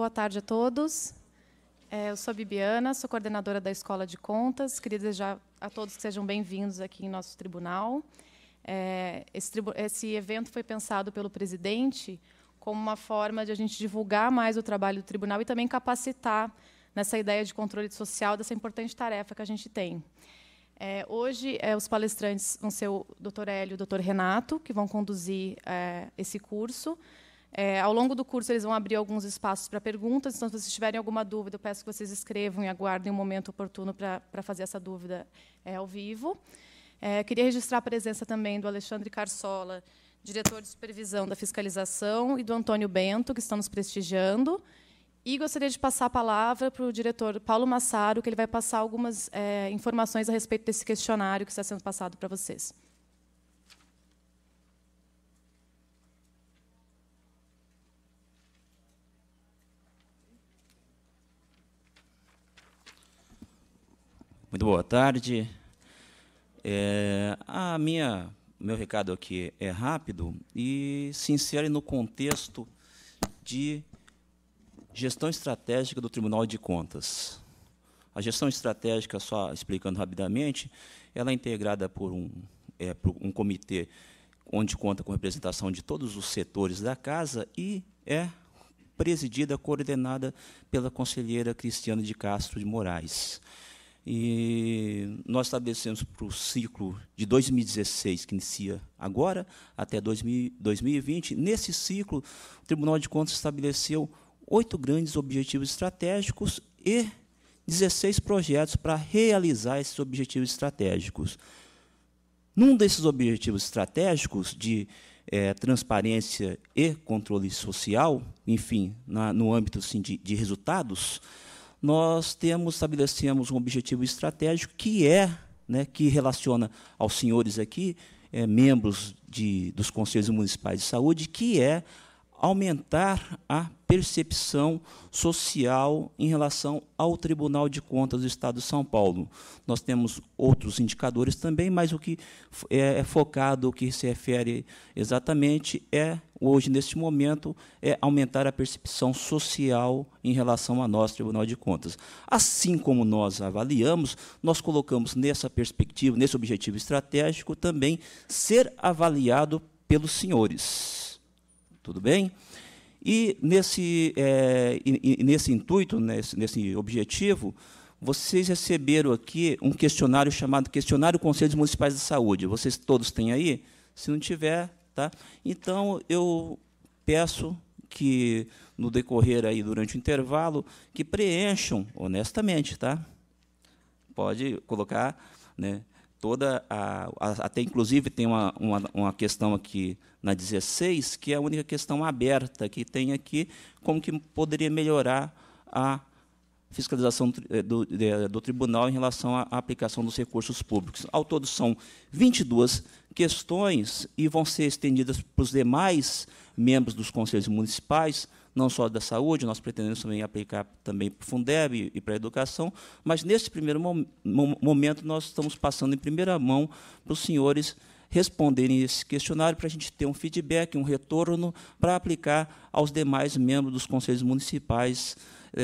boa tarde a todos. Eu sou a Bibiana, sou coordenadora da Escola de Contas. Queria desejar a todos que sejam bem-vindos aqui em nosso tribunal. Esse evento foi pensado pelo presidente como uma forma de a gente divulgar mais o trabalho do tribunal e também capacitar nessa ideia de controle social dessa importante tarefa que a gente tem. Hoje, os palestrantes vão ser o Dr. Hélio e o Dr. Renato, que vão conduzir esse curso. Ao longo do curso, eles vão abrir alguns espaços para perguntas, então, se vocês tiverem alguma dúvida, eu peço que vocês escrevam e aguardem um momento oportuno para fazer essa dúvida ao vivo. Queria registrar a presença também do Alexandre Carsola, diretor de supervisão da fiscalização, e do Antônio Bento, que estão nos prestigiando. E gostaria de passar a palavra para o diretor Paulo Massaro, que ele vai passar algumas informações a respeito desse questionário que está sendo passado para vocês. Muito boa tarde. Meu recado aqui é rápido e se insere no contexto de gestão estratégica do Tribunal de Contas. A gestão estratégica, só explicando rapidamente, ela é integrada por um comitê onde conta com representação de todos os setores da casa e é presidida, coordenada pela conselheira Cristiane de Castro de Moraes. E nós estabelecemos para o ciclo de 2016, que inicia agora, até 2020. Nesse ciclo, o Tribunal de Contas estabeleceu 8 grandes objetivos estratégicos e 16 projetos para realizar esses objetivos estratégicos. Num desses objetivos estratégicos de transparência e controle social, enfim, no âmbito assim, de resultados, nós estabelecemos um objetivo estratégico que relaciona aos senhores aqui, membros dos Conselhos Municipais de Saúde, que é aumentar a percepção social em relação ao Tribunal de Contas do Estado de São Paulo. Nós temos outros indicadores também, mas o que é focado, o que se refere exatamente hoje, neste momento, é aumentar a percepção social em relação a nós, Tribunal de Contas. Assim como nós avaliamos, nós colocamos nessa perspectiva, nesse objetivo estratégico, também ser avaliado pelos senhores. Tudo bem? E nesse intuito, nesse objetivo, vocês receberam aqui um questionário chamado Questionário Conselhos Municipais de Saúde. Vocês todos têm aí? Se não tiver, tá? Então, eu peço que, no decorrer, aí, durante o intervalo, que preencham honestamente. Tá? Pode colocar, né, até, inclusive, tem uma questão aqui na 16, que é a única questão aberta que tem aqui, como que poderia melhorar a fiscalização do tribunal em relação à aplicação dos recursos públicos. Ao todo, são 22 questões e vão ser estendidas para os demais membros dos conselhos municipais, não só da saúde, nós pretendemos também aplicar também para o Fundeb e para a educação, mas, nesse primeiro momento, nós estamos passando em primeira mão para os senhores responderem esse questionário para a gente ter um feedback, um retorno para aplicar aos demais membros dos conselhos municipais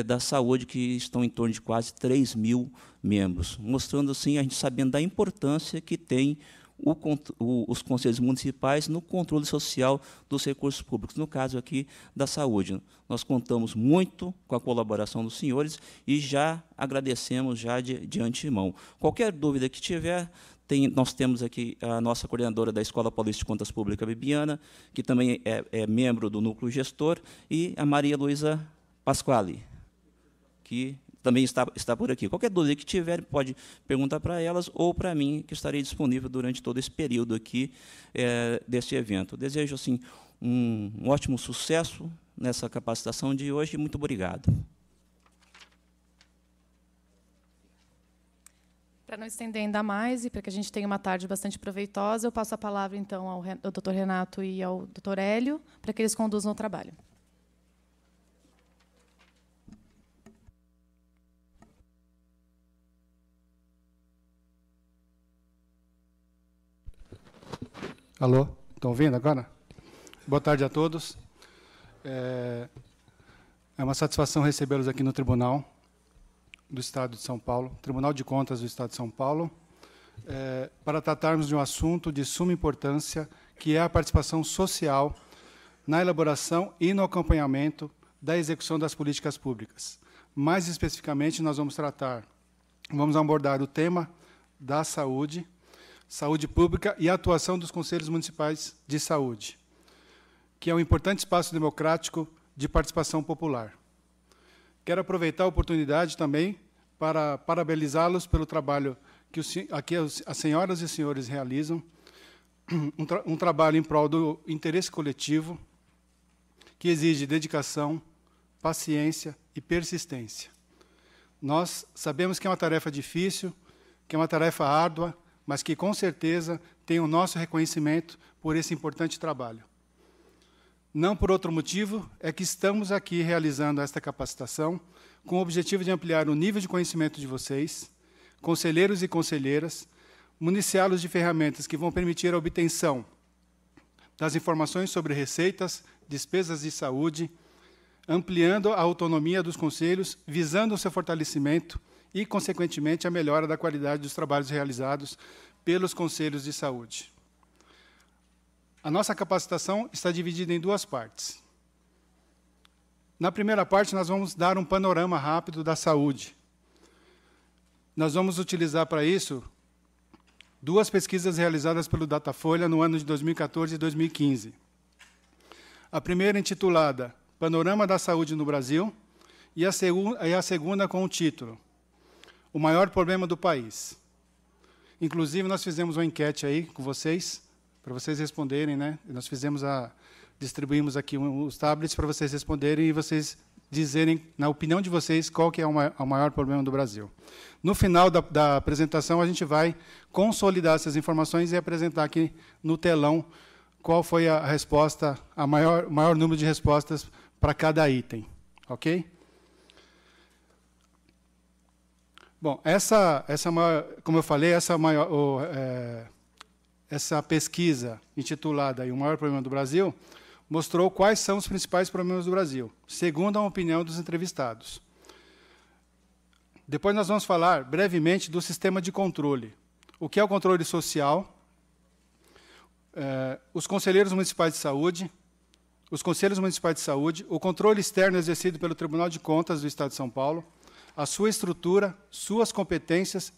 da saúde, que estão em torno de quase 3.000 membros, mostrando, assim, a gente sabendo da importância que tem os conselhos municipais no controle social dos recursos públicos, no caso aqui da saúde. Nós contamos muito com a colaboração dos senhores e já agradecemos já de antemão. Qualquer dúvida que tiver, nós temos aqui a nossa coordenadora da Escola Paulista de Contas Públicas, Bibiana, que também é membro do núcleo gestor, e a Maria Luísa Pasquale, que também está por aqui. Qualquer dúvida que tiver, pode perguntar para elas ou para mim, que estarei disponível durante todo esse período aqui deste evento. Desejo, assim, um ótimo sucesso nessa capacitação de hoje e muito obrigado. Para não estender ainda mais e para que a gente tenha uma tarde bastante proveitosa, eu passo a palavra, então, ao Dr. Renato e ao Dr. Hélio, para que eles conduzam o trabalho. Alô, estão ouvindo agora? Boa tarde a todos. É uma satisfação recebê-los aqui no Tribunal do Estado de São Paulo, Tribunal de Contas do Estado de São Paulo, para tratarmos de um assunto de suma importância, que é a participação social na elaboração e no acompanhamento da execução das políticas públicas. Mais especificamente, nós vamos abordar o tema da saúde, saúde pública e a atuação dos Conselhos Municipais de Saúde, que é um importante espaço democrático de participação popular. Quero aproveitar a oportunidade também para parabenizá-los pelo trabalho que aqui as senhoras e senhores realizam, um trabalho em prol do interesse coletivo, que exige dedicação, paciência e persistência. Nós sabemos que é uma tarefa difícil, que é uma tarefa árdua, mas que, com certeza, tem o nosso reconhecimento por esse importante trabalho. Não por outro motivo é que estamos aqui realizando esta capacitação com o objetivo de ampliar o nível de conhecimento de vocês, conselheiros e conselheiras, municiá-los de ferramentas que vão permitir a obtenção das informações sobre receitas, despesas de saúde, ampliando a autonomia dos conselhos, visando o seu fortalecimento e, consequentemente, a melhora da qualidade dos trabalhos realizados pelos conselhos de saúde. A nossa capacitação está dividida em duas partes. Na primeira parte, nós vamos dar um panorama rápido da saúde. Nós vamos utilizar para isso duas pesquisas realizadas pelo Datafolha no ano de 2014 e 2015. A primeira intitulada Panorama da Saúde no Brasil e a segunda com o título O Maior Problema do País. Inclusive, nós fizemos uma enquete aí com vocês, para vocês responderem, né? Nós distribuímos aqui os tablets para vocês responderem e vocês dizerem, na opinião de vocês, qual que é o maior problema do Brasil. No final da apresentação, a gente vai consolidar essas informações e apresentar aqui no telão qual foi a resposta, o maior número de respostas para cada item. Ok? Bom, como eu falei, essa pesquisa intitulada O Maior Problema do Brasil mostrou quais são os principais problemas do Brasil, segundo a opinião dos entrevistados. Depois nós vamos falar brevemente do sistema de controle. O que é o controle social, os conselheiros municipais de saúde, os conselhos municipais de saúde, o controle externo exercido pelo Tribunal de Contas do Estado de São Paulo, a sua estrutura, suas competências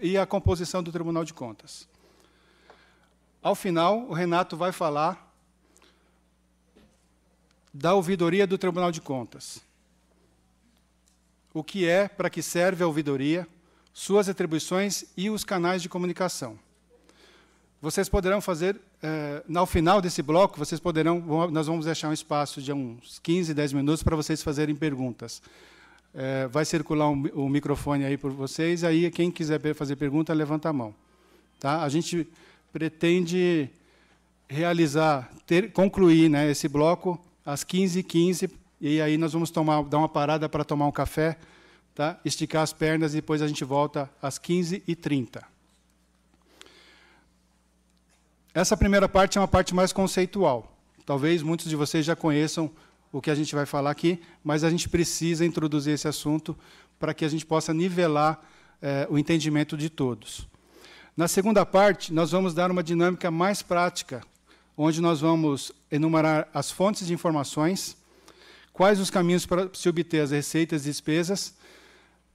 e a composição do Tribunal de Contas. Ao final, o Renato vai falar da ouvidoria do Tribunal de Contas. O que é, para que serve a ouvidoria, suas atribuições e os canais de comunicação. Vocês poderão fazer, no final desse bloco, nós vamos deixar um espaço de uns 15, 10 minutos para vocês fazerem perguntas. Vai circular o microfone aí por vocês, aí quem quiser fazer pergunta, levanta a mão. Tá? A gente pretende concluir, né, esse bloco às 15h15, e aí nós vamos dar uma parada para tomar um café, tá? Esticar as pernas, e depois a gente volta às 15h30. Essa primeira parte é uma parte mais conceitual. Talvez muitos de vocês já conheçam o que a gente vai falar aqui, mas a gente precisa introduzir esse assunto para que a gente possa nivelar o entendimento de todos. Na segunda parte, nós vamos dar uma dinâmica mais prática, onde nós vamos enumerar as fontes de informações, quais os caminhos para se obter as receitas e despesas.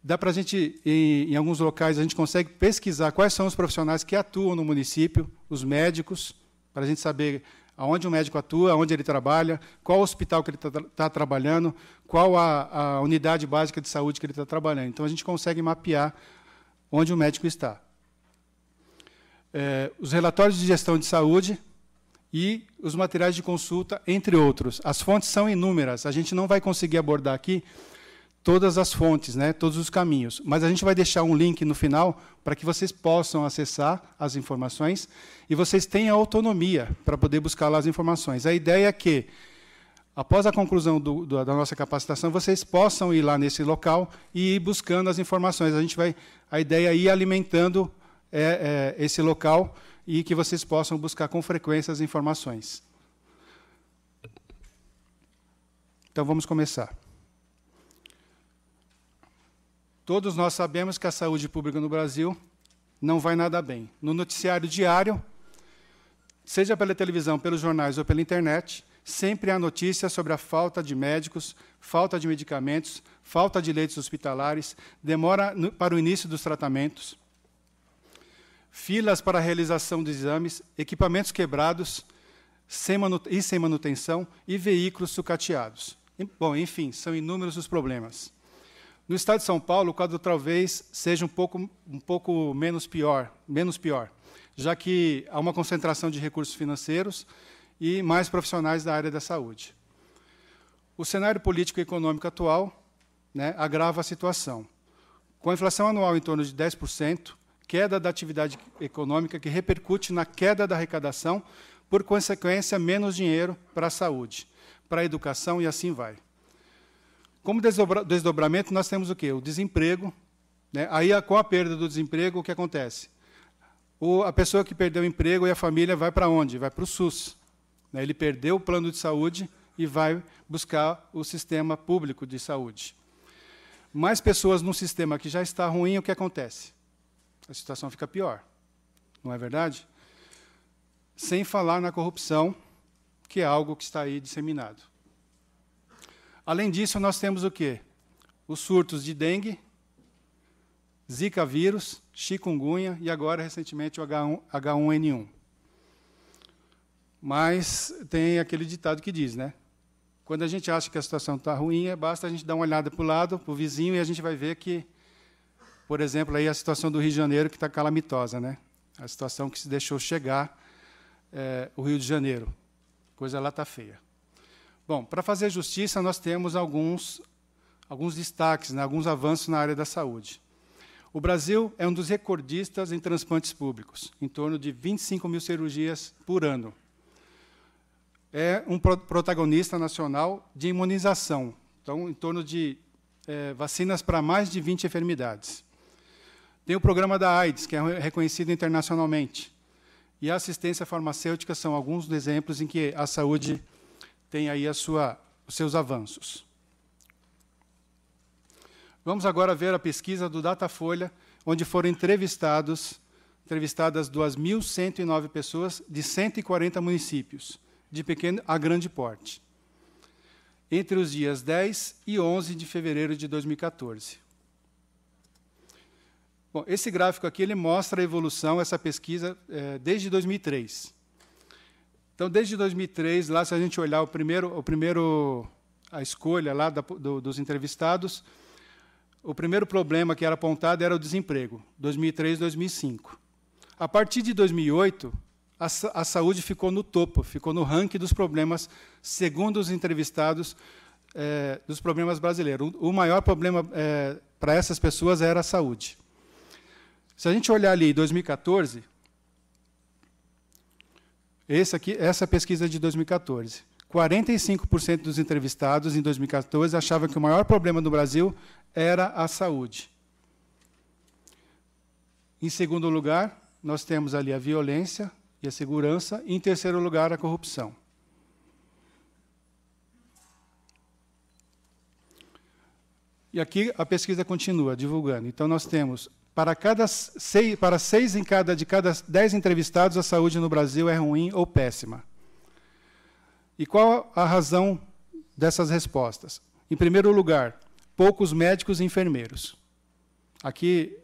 Dá para a gente, em alguns locais, a gente consegue pesquisar quais são os profissionais que atuam no município, os médicos, para a gente saber aonde o médico atua, onde ele trabalha, qual hospital que ele está trabalhando, qual a unidade básica de saúde que ele está trabalhando. Então, a gente consegue mapear onde o médico está. Os relatórios de gestão de saúde e os materiais de consulta, entre outros. As fontes são inúmeras, a gente não vai conseguir abordar aqui todas as fontes, né, todos os caminhos, mas a gente vai deixar um link no final para que vocês possam acessar as informações e vocês tenham autonomia para poder buscar lá as informações. A ideia é que, após a conclusão da nossa capacitação, vocês possam ir lá nesse local e ir buscando as informações. A ideia é ir alimentando esse local e que vocês possam buscar com frequência as informações. Então, vamos começar. Todos nós sabemos que a saúde pública no Brasil não vai nada bem. No noticiário diário, seja pela televisão, pelos jornais ou pela internet, sempre há notícias sobre a falta de médicos, falta de medicamentos, falta de leitos hospitalares, demora para o início dos tratamentos, filas para a realização de exames, equipamentos quebrados sem manutenção e veículos sucateados. Bom, enfim, são inúmeros os problemas. No estado de São Paulo, o quadro talvez seja um pouco menos pior, já que há uma concentração de recursos financeiros e mais profissionais da área da saúde. O cenário político e econômico atual, né, agrava a situação. Com a inflação anual em torno de 10%, queda da atividade econômica que repercute na queda da arrecadação, por consequência, menos dinheiro para a saúde, para a educação e assim vai. Como desdobramento, nós temos o quê? O desemprego. Né? Aí, com a perda do desemprego, o que acontece? A pessoa que perdeu o emprego e a família vai para onde? Vai para o SUS. Né? Ele perdeu o plano de saúde e vai buscar o sistema público de saúde. Mais pessoas num sistema que já está ruim, o que acontece? A situação fica pior. Não é verdade? Sem falar na corrupção, que é algo que está aí disseminado. Além disso, nós temos o quê? Os surtos de dengue, Zika vírus, chikungunya e agora, recentemente, o H1N1. Mas tem aquele ditado que diz, né? Quando a gente acha que a situação está ruim, basta a gente dar uma olhada para o lado, para o vizinho, e a gente vai ver que, por exemplo, aí a situação do Rio de Janeiro, que está calamitosa, né? A situação que se deixou chegar o Rio de Janeiro. A coisa lá está feia. Bom, para fazer justiça, nós temos alguns destaques, né, alguns avanços na área da saúde. O Brasil é um dos recordistas em transplantes públicos, em torno de 25 mil cirurgias por ano. É um protagonista nacional de imunização, então, em torno de vacinas para mais de 20 enfermidades. Tem o programa da AIDS, que é reconhecido internacionalmente. E a assistência farmacêutica são alguns dos exemplos em que a saúde tem aí os seus avanços. Vamos agora ver a pesquisa do Datafolha, onde foram entrevistadas 2.109 pessoas de 140 municípios, de pequeno a grande porte, entre os dias 10 e 11 de fevereiro de 2014. Bom, esse gráfico aqui ele mostra a evolução, essa pesquisa, desde 2003. Então, desde 2003, lá, se a gente olhar a escolha lá dos entrevistados, o primeiro problema que era apontado era o desemprego, 2003, 2005. A partir de 2008, a saúde ficou no topo, ficou no ranking dos problemas, segundo os entrevistados, dos problemas brasileiros. O maior problema para essas pessoas era a saúde. Se a gente olhar ali 2014, essa pesquisa é de 2014, 45% dos entrevistados em 2014 achavam que o maior problema no Brasil era a saúde. Em segundo lugar, nós temos ali a violência e a segurança, e em terceiro lugar, a corrupção. E aqui a pesquisa continua divulgando. Então, nós temos, para 6 de cada 10 entrevistados, a saúde no Brasil é ruim ou péssima. E qual a razão dessas respostas? Em primeiro lugar, poucos médicos e enfermeiros. Aqui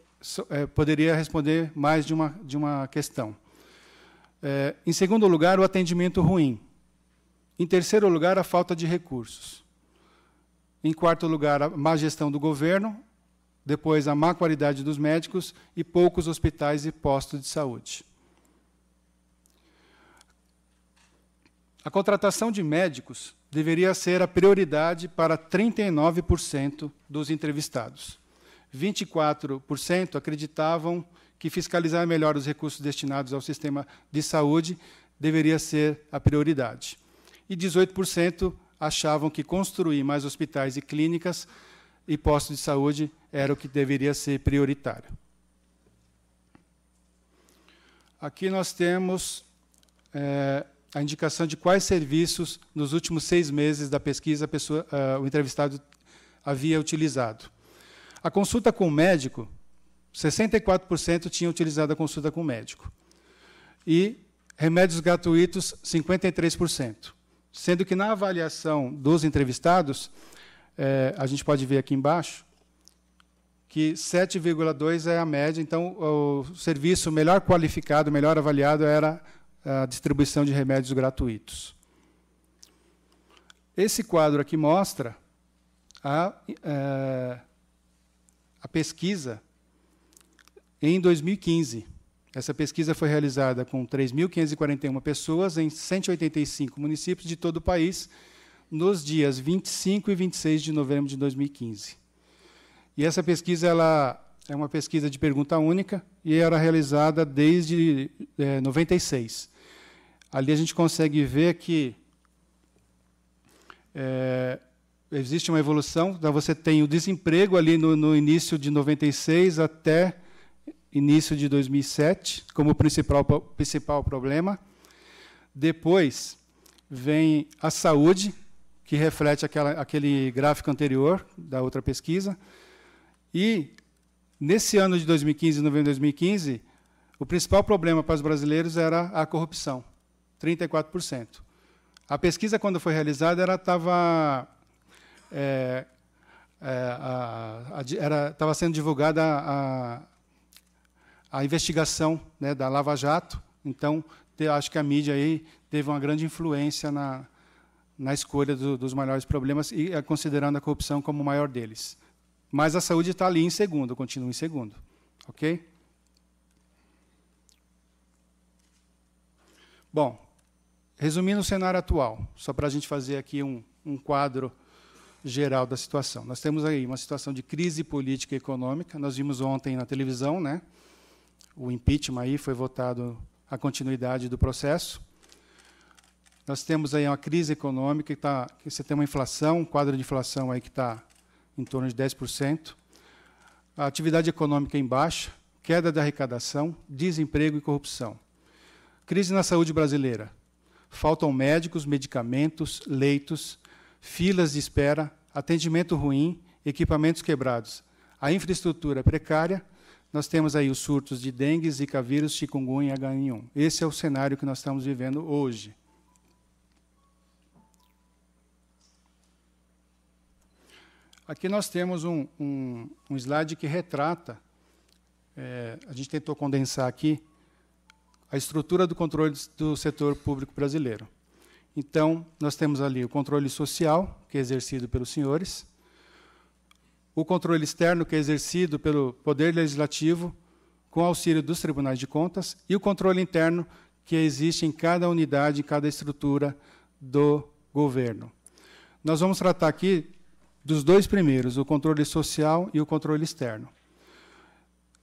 poderia responder mais de uma questão. Em segundo lugar, o atendimento ruim. Em terceiro lugar, a falta de recursos. Em quarto lugar, a má gestão do governo. Depois, a má qualidade dos médicos e poucos hospitais e postos de saúde. A contratação de médicos deveria ser a prioridade para 39% dos entrevistados. 24% acreditavam que fiscalizar melhor os recursos destinados ao sistema de saúde deveria ser a prioridade. E 18% achavam que construir mais hospitais e clínicas e postos de saúde era o que deveria ser prioritário. Aqui nós temos a indicação de quais serviços, nos últimos 6 meses da pesquisa, o entrevistado havia utilizado. A consulta com o médico, 64% tinham utilizado a consulta com o médico. E remédios gratuitos, 53%. Sendo que, na avaliação dos entrevistados, a gente pode ver aqui embaixo, que 7,2 é a média. Então, o serviço melhor qualificado, melhor avaliado, era a distribuição de remédios gratuitos. Esse quadro aqui mostra a pesquisa em 2015. Essa pesquisa foi realizada com 3.541 pessoas em 185 municípios de todo o país, nos dias 25 e 26 de novembro de 2015. E essa pesquisa é uma pesquisa de pergunta única e era realizada desde 96. Ali a gente consegue ver que existe uma evolução. Então, você tem o desemprego ali no início de 96 até início de 2007, como principal problema. Depois vem a saúde, que reflete aquele gráfico anterior da outra pesquisa. E, nesse ano de 2015, novembro de 2015, o principal problema para os brasileiros era a corrupção, 34%. A pesquisa, quando foi realizada, estava sendo divulgada a investigação, né, da Lava Jato. Então, acho que a mídia aí teve uma grande influência na escolha dos maiores problemas, e considerando a corrupção como o maior deles. Mas a saúde está ali em segundo, continua em segundo. Ok? Bom, resumindo o cenário atual, só para a gente fazer aqui um quadro geral da situação. Nós temos aí uma situação de crise política e econômica. Nós vimos ontem na televisão, né? O impeachment aí foi votado a continuidade do processo. Nós temos aí uma crise econômica, que você tem uma inflação, um quadro de inflação aí que está em torno de 10%. A atividade econômica em baixa, queda da arrecadação, desemprego e corrupção. Crise na saúde brasileira. Faltam médicos, medicamentos, leitos, filas de espera, atendimento ruim, equipamentos quebrados. A infraestrutura precária. Nós temos aí os surtos de dengue, zika vírus, chikungunya e H1N1. Esse é o cenário que nós estamos vivendo hoje. Aqui nós temos um slide que retrata, a gente tentou condensar aqui, a estrutura do controle do setor público brasileiro. Então, nós temos ali o controle social, que é exercido pelos senhores, o controle externo, que é exercido pelo Poder Legislativo, com auxílio dos tribunais de contas, e o controle interno, que existe em cada unidade, em cada estrutura do governo. Nós vamos tratar aqui dos dois primeiros, o controle social e o controle externo.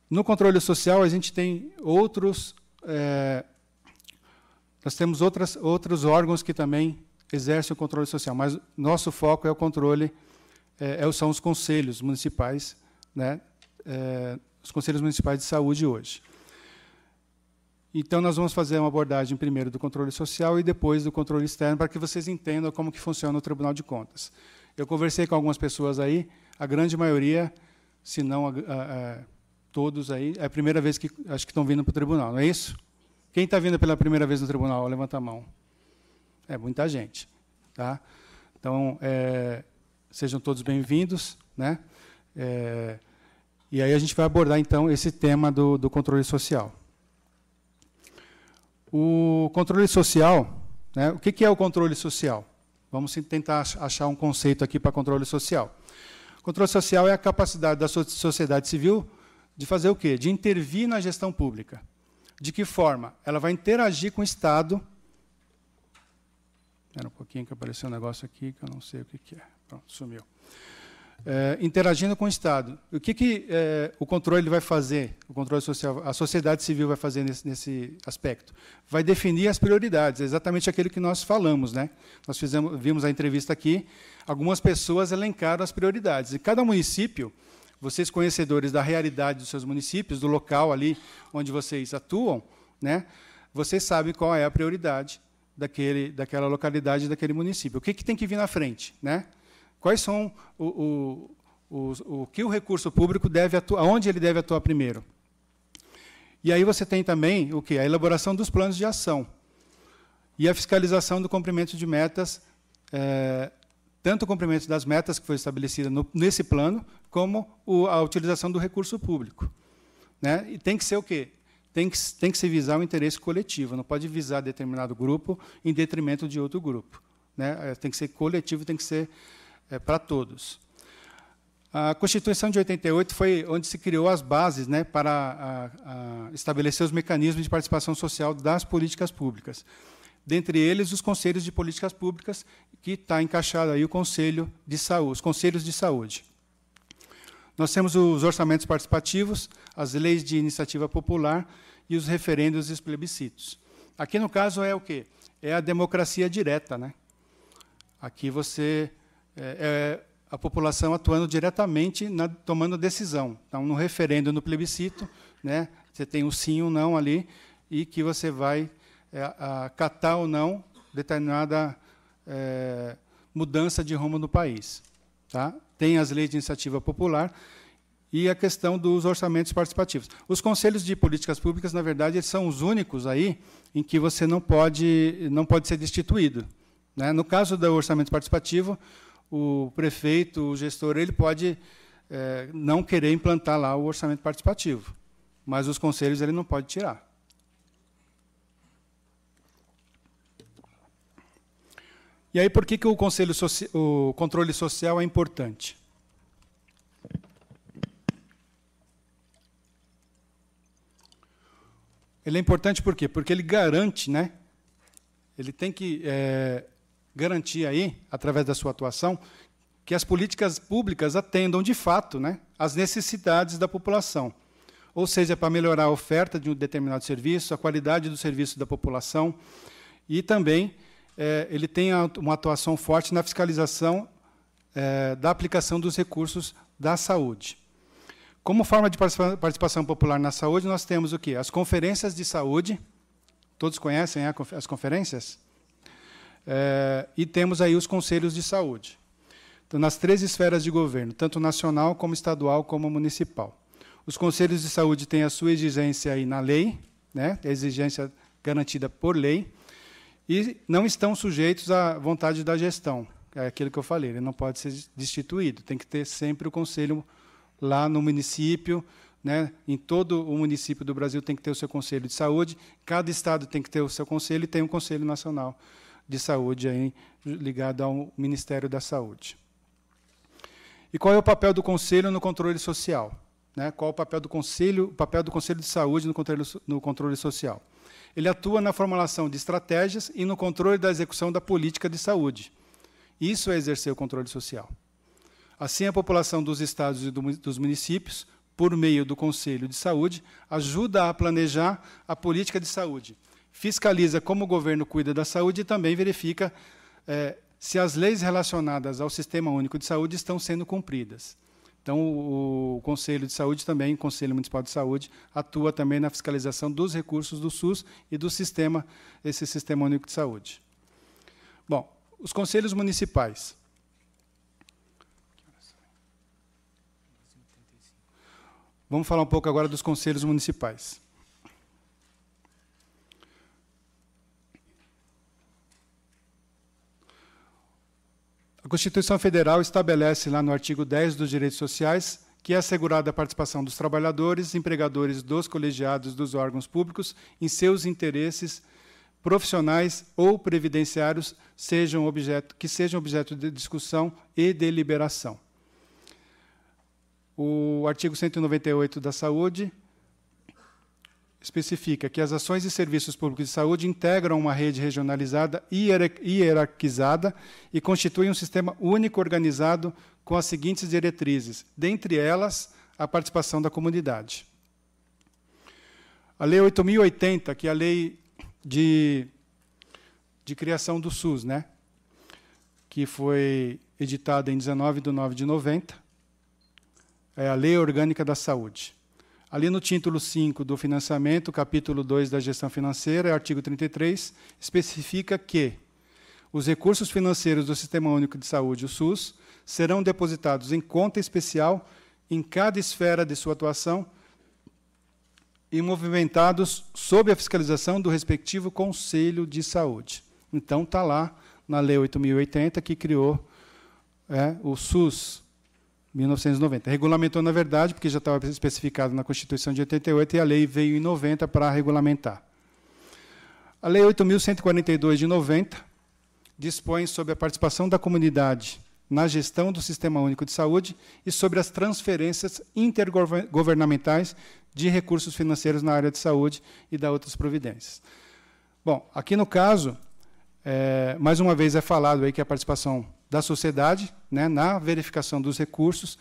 No controle social, a gente tem outros... nós temos outros órgãos que também exercem o controle social, mas nosso foco é o controle, são os conselhos municipais, né, os conselhos municipais de saúde hoje. Então, nós vamos fazer uma abordagem primeiro do controle social e depois do controle externo, para que vocês entendam como que funciona o Tribunal de Contas. Eu conversei com algumas pessoas aí, a grande maioria, se não todos aí, é a primeira vez que acho que estão vindo para o tribunal, não é isso? Quem está vindo pela primeira vez no tribunal? Levanta a mão. É muita gente. Tá? Então, sejam todos bem-vindos. Né? E aí a gente vai abordar, então, esse tema do controle social. O controle social, né? O que é o controle social? Vamos tentar achar um conceito aqui para controle social. O controle social é a capacidade da sociedade civil de fazer o quê? De intervir na gestão pública. De que forma? Ela vai interagir com o Estado. Espera um pouquinho que apareceu um negócio aqui que eu não sei o que é. Pronto, sumiu. Interagindo com o Estado. O que o controle vai fazer, o controle social, a sociedade civil vai fazer nesse aspecto? Vai definir as prioridades, exatamente aquilo que nós falamos. Né? Nós vimos a entrevista aqui, algumas pessoas elencaram as prioridades. E cada município, vocês conhecedores da realidade dos seus municípios, do local ali onde vocês atuam, né, vocês sabem qual é a prioridade daquela localidade, daquele município. O que tem que vir na frente? Né? Quais são o que o recurso público deve atuar, onde ele deve atuar primeiro. E aí você tem também o quê? A elaboração dos planos de ação e a fiscalização do cumprimento de metas, tanto o cumprimento das metas que foi estabelecida nesse plano, como a utilização do recurso público. Né? E tem que ser o quê? Tem que se visar o interesse coletivo, não pode visar determinado grupo em detrimento de outro grupo. Né? Tem que ser coletivo, tem que ser para todos. A Constituição de 88 foi onde se criou as bases, né, para estabelecer os mecanismos de participação social das políticas públicas. Dentre eles, os conselhos de políticas públicas, que está encaixado aí o Conselho de Saúde, os conselhos de saúde. Nós temos os orçamentos participativos, as leis de iniciativa popular e os referendos e os plebiscitos. Aqui, no caso, é o quê? É a democracia direta. Né? Aqui você a população atuando diretamente, tomando decisão. Então, no referendo, no plebiscito, né, você tem o sim ou não ali, e que você vai acatar ou não determinada mudança de rumo no país. Tá? Tem as leis de iniciativa popular e a questão dos orçamentos participativos. Os conselhos de políticas públicas, na verdade, eles são os únicos aí em que você não pode ser destituído. Né? No caso do orçamento participativo, o prefeito, o gestor, ele pode não querer implantar lá o orçamento participativo, mas os conselhos ele não pode tirar. E aí, por que o controle social é importante? Ele é importante por quê? Porque ele garante, né? Ele tem que garantir aí, através da sua atuação, que as políticas públicas atendam, de fato, né, às necessidades da população. Ou seja, para melhorar a oferta de um determinado serviço, a qualidade do serviço da população, e também ele tem uma atuação forte na fiscalização da aplicação dos recursos da saúde. Como forma de participação popular na saúde, nós temos o quê? As conferências de saúde, todos conhecem as conferências? E temos aí os conselhos de saúde. Então, nas 3 esferas de governo, tanto nacional, como estadual, como municipal. Os conselhos de saúde têm a sua exigência aí na lei, né, a exigência garantida por lei, e não estão sujeitos à vontade da gestão. É aquilo que eu falei, ele não pode ser destituído, tem que ter sempre o conselho lá no município, né, em todo o município do Brasil tem que ter o seu conselho de saúde, cada estado tem que ter o seu conselho, e tem um Conselho Nacional de Saúde aí, ligado ao Ministério da Saúde. E qual é o papel do Conselho no controle social? Né? Qual é o papel do Conselho de Saúde no controle social? Ele atua na formulação de estratégias e no controle da execução da política de saúde. Isso é exercer o controle social. Assim, a população dos estados e dos municípios, por meio do Conselho de Saúde, ajuda a planejar a política de saúde, fiscaliza como o governo cuida da saúde e também verifica se as leis relacionadas ao Sistema Único de Saúde estão sendo cumpridas. Então, o Conselho de Saúde também, o Conselho Municipal de Saúde, atua também na fiscalização dos recursos do SUS e do esse Sistema Único de Saúde. Bom, os conselhos municipais. Vamos falar um pouco agora dos conselhos municipais. A Constituição Federal estabelece lá no artigo 10 dos direitos sociais que é assegurada a participação dos trabalhadores, empregadores dos colegiados dos órgãos públicos em seus interesses profissionais ou previdenciários que sejam objeto de discussão e deliberação. O artigo 198 da Saúde especifica que as ações e serviços públicos de saúde integram uma rede regionalizada e hierarquizada e constituem um sistema único organizado com as seguintes diretrizes, dentre elas, a participação da comunidade. A Lei 8.080, que é a lei de criação do SUS, né, que foi editada em 19/9/90, é a Lei Orgânica da Saúde. Ali no título 5 do financiamento, capítulo 2 da gestão financeira, artigo 33, especifica que os recursos financeiros do Sistema Único de Saúde, o SUS, serão depositados em conta especial em cada esfera de sua atuação e movimentados sob a fiscalização do respectivo Conselho de Saúde. Então, está lá na Lei 8.080, que criou o SUS, 1990. Regulamentou, na verdade, porque já estava especificado na Constituição de 88, e a lei veio em 90 para regulamentar. A Lei 8.142, de 90, dispõe sobre a participação da comunidade na gestão do Sistema Único de Saúde e sobre as transferências intergovernamentais de recursos financeiros na área de saúde e da outras providências. Bom, aqui no caso, mais uma vez é falado aí que a participação da sociedade, né, na verificação dos recursos,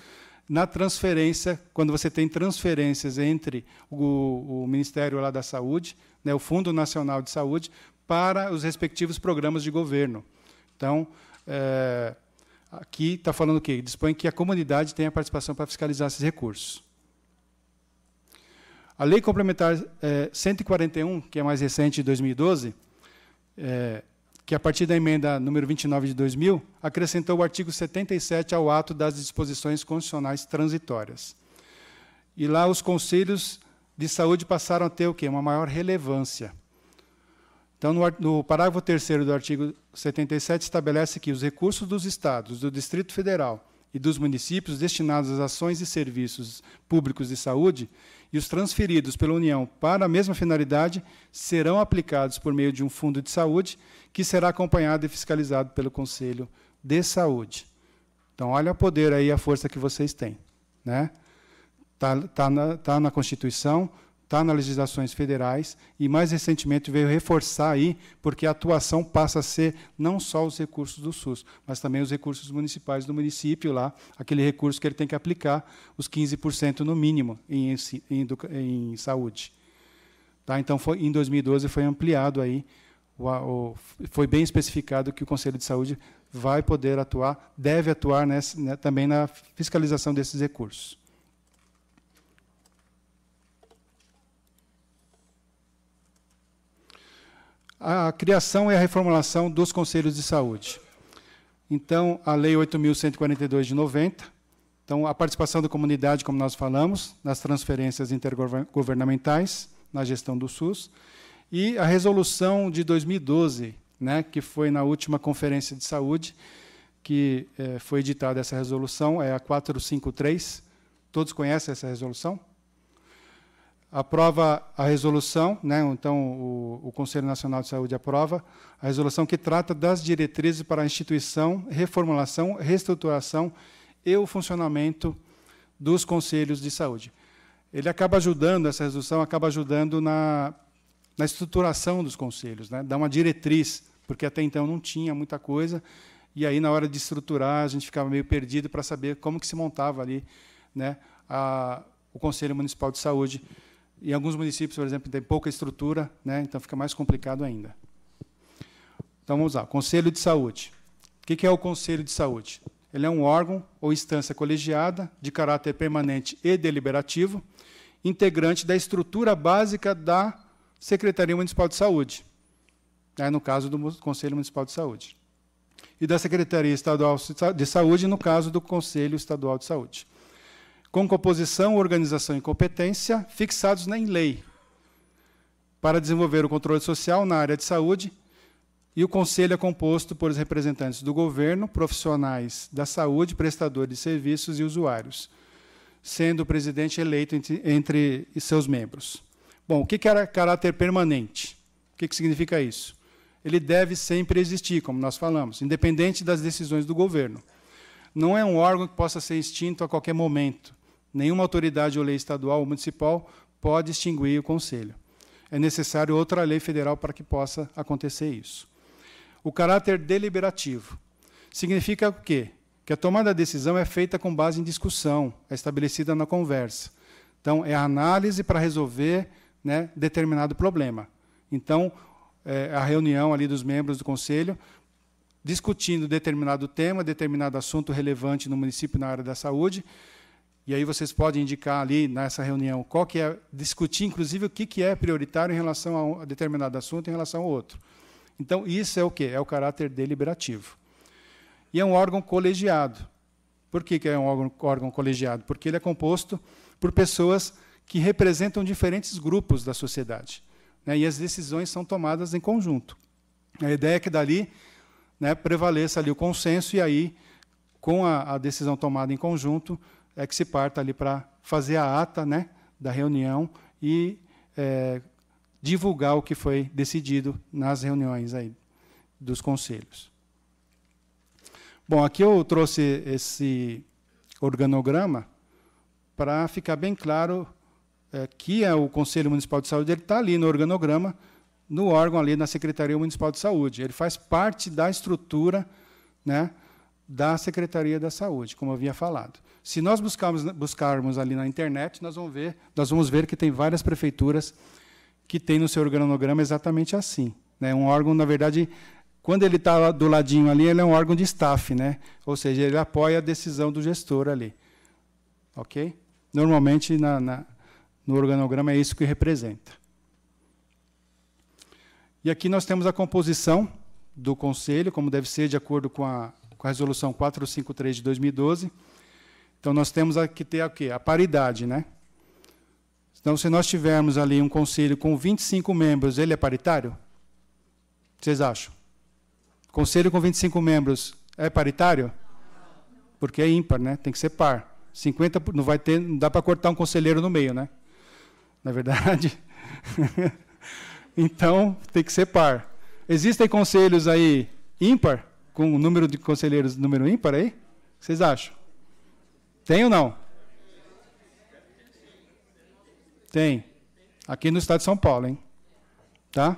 na transferência, quando você tem transferências entre o Ministério lá da Saúde, né, o Fundo Nacional de Saúde, para os respectivos programas de governo. Então, aqui está falando o quê? Dispõe que a comunidade tem a participação para fiscalizar esses recursos. A Lei Complementar 141, que é mais recente, de 2012, que a partir da emenda número 29 de 2000, acrescentou o artigo 77 ao ato das disposições constitucionais transitórias. E lá os conselhos de saúde passaram a ter o quê? Uma maior relevância. Então, no parágrafo 3º do artigo 77, estabelece que os recursos dos estados, do Distrito Federal e dos municípios destinados às ações e serviços públicos de saúde e os transferidos pela União para a mesma finalidade serão aplicados por meio de um fundo de saúde que será acompanhado e fiscalizado pelo Conselho de Saúde. Então, olha o poder aí, a força que vocês têm, né? Tá na Constituição, está nas legislações federais e, mais recentemente, veio reforçar aí, porque a atuação passa a ser não só os recursos do SUS, mas também os recursos municipais do município, lá, aquele recurso que ele tem que aplicar, os 15% no mínimo em saúde. Tá? Então, em 2012, foi ampliado aí, foi bem especificado que o Conselho de Saúde vai poder atuar, deve atuar também na fiscalização desses recursos. A criação e a reformulação dos conselhos de saúde. Então, a Lei 8.142, de 90, então, a participação da comunidade, como nós falamos, nas transferências intergovernamentais, na gestão do SUS, e a resolução de 2012, né, que foi na última Conferência de Saúde, que foi editada essa resolução, é a 453. Todos conhecem essa resolução? Aprova a resolução, né, então o Conselho Nacional de Saúde aprova a resolução que trata das diretrizes para a instituição, reformulação, reestruturação e o funcionamento dos conselhos de saúde. Ele acaba ajudando, essa resolução acaba ajudando na estruturação dos conselhos, né, dá uma diretriz, porque até então não tinha muita coisa, e aí, na hora de estruturar, a gente ficava meio perdido para saber como que se montava ali, né, o Conselho Municipal de Saúde. Em alguns municípios, por exemplo, tem pouca estrutura, né, então fica mais complicado ainda. Então, vamos lá. Conselho de Saúde. O que é o Conselho de Saúde? Ele é um órgão ou instância colegiada, de caráter permanente e deliberativo, integrante da estrutura básica da Secretaria Municipal de Saúde, né, no caso do Conselho Municipal de Saúde, e da Secretaria Estadual de Saúde, no caso do Conselho Estadual de Saúde, com composição, organização e competência fixados em lei, para desenvolver o controle social na área de saúde, e o Conselho é composto por representantes do governo, profissionais da saúde, prestadores de serviços e usuários, sendo o presidente eleito entre seus membros. Bom, o que é caráter permanente? O que significa isso? Ele deve sempre existir, como nós falamos, independente das decisões do governo. Não é um órgão que possa ser extinto a qualquer momento. Nenhuma autoridade ou lei estadual ou municipal pode extinguir o Conselho. É necessário outra lei federal para que possa acontecer isso. O caráter deliberativo significa o quê? Que a tomada da decisão é feita com base em discussão, é estabelecida na conversa. Então, é a análise para resolver, né, determinado problema. Então, a reunião ali dos membros do Conselho, discutindo determinado tema, determinado assunto relevante no município na área da saúde, e aí vocês podem indicar ali nessa reunião qual que é, discutir inclusive o que é prioritário em relação a um determinado assunto em relação ao outro. Então, isso é o quê? É o caráter deliberativo. E é um órgão colegiado. Por que é um órgão colegiado? Porque ele é composto por pessoas que representam diferentes grupos da sociedade, né? E as decisões são tomadas em conjunto. A ideia é que dali, né, prevaleça ali o consenso, e aí, com a decisão tomada em conjunto, é que se parta ali para fazer a ata, né, da reunião e divulgar o que foi decidido nas reuniões aí dos conselhos. Bom, aqui eu trouxe esse organograma para ficar bem claro que o Conselho Municipal de Saúde está ali no organograma, no órgão ali na Secretaria Municipal de Saúde. Ele faz parte da estrutura, né, da Secretaria da Saúde, como eu havia falado. Se nós buscarmos ali na internet, nós vamos ver que tem várias prefeituras que têm no seu organograma exatamente assim, né? Um órgão, na verdade, quando ele está do ladinho ali, ele é um órgão de staff, né? Ou seja, ele apoia a decisão do gestor ali. Ok? Normalmente, no organograma, é isso que representa. E aqui nós temos a composição do Conselho, como deve ser de acordo com a Resolução 453 de 2012. Então, nós temos que ter o quê? A paridade, né? Então, se nós tivermos ali um Conselho com 25 membros, ele é paritário? Vocês acham? Conselho com 25 membros é paritário? Porque é ímpar, né? Tem que ser par. 50, não dá para cortar um conselheiro no meio, né? Na verdade. Então, tem que ser par. Existem conselhos aí ímpar, com o número de conselheiros número ímpar aí? Vocês acham? Tem ou não? Tem. Aqui no estado de São Paulo, hein? Tá?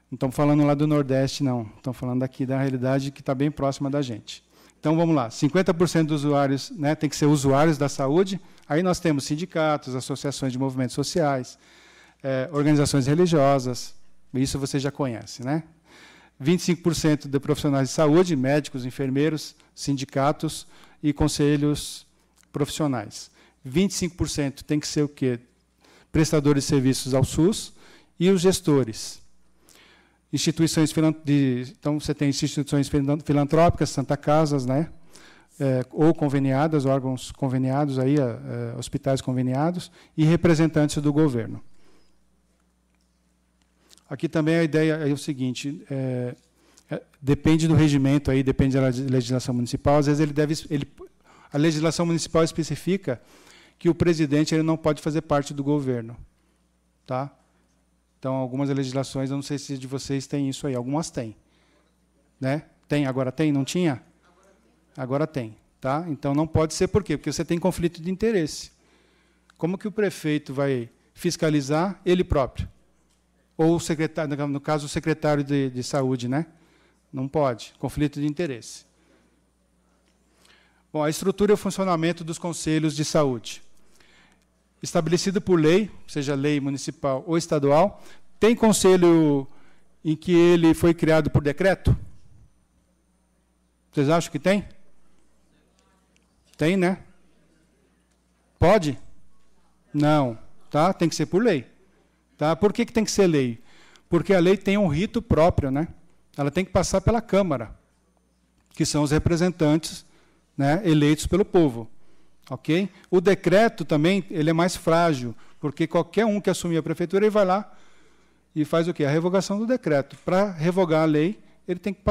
Não estamos falando lá do Nordeste, não. Estamos falando aqui da realidade que está bem próxima da gente. Então, vamos lá. 50% dos usuários, né, tem que ser usuários da saúde. Aí nós temos sindicatos, associações de movimentos sociais, organizações religiosas. Isso você já conhece, né? 25% de profissionais de saúde, médicos, enfermeiros, sindicatos e conselhos profissionais. 25% tem que ser o quê? Prestadores de serviços ao SUS e os gestores. Instituições então, você tem instituições filantrópicas, Santa Casas, né? Ou conveniadas, órgãos conveniados, aí, hospitais conveniados, e representantes do governo. Aqui também a ideia é o seguinte, depende do regimento, aí, depende da legislação municipal, às vezes a legislação municipal especifica que o presidente ele não pode fazer parte do governo. Tá? Então, algumas legislações, eu não sei se de vocês tem isso aí, algumas têm. Né? Tem, agora tem? Não tinha? Agora tem. Tá? Então, não pode ser por quê? Porque você tem conflito de interesse. Como que o prefeito vai fiscalizar ele próprio? Ou o secretário, no caso, o secretário de saúde, né? Não pode. Conflito de interesse. Bom, a estrutura e o funcionamento dos conselhos de saúde. Estabelecido por lei, seja lei municipal ou estadual, tem conselho em que ele foi criado por decreto? Vocês acham que tem? Tem, né? Pode? Não. Tá? Tem que ser por lei. Tá? Por que tem que ser lei? Porque a lei tem um rito próprio, né? Ela tem que passar pela Câmara, que são os representantes, né, eleitos pelo povo. Ok? O decreto também ele é mais frágil, porque qualquer um que assumir a prefeitura, ele vai lá e faz o quê? A revogação do decreto. Para revogar a lei, ele tem que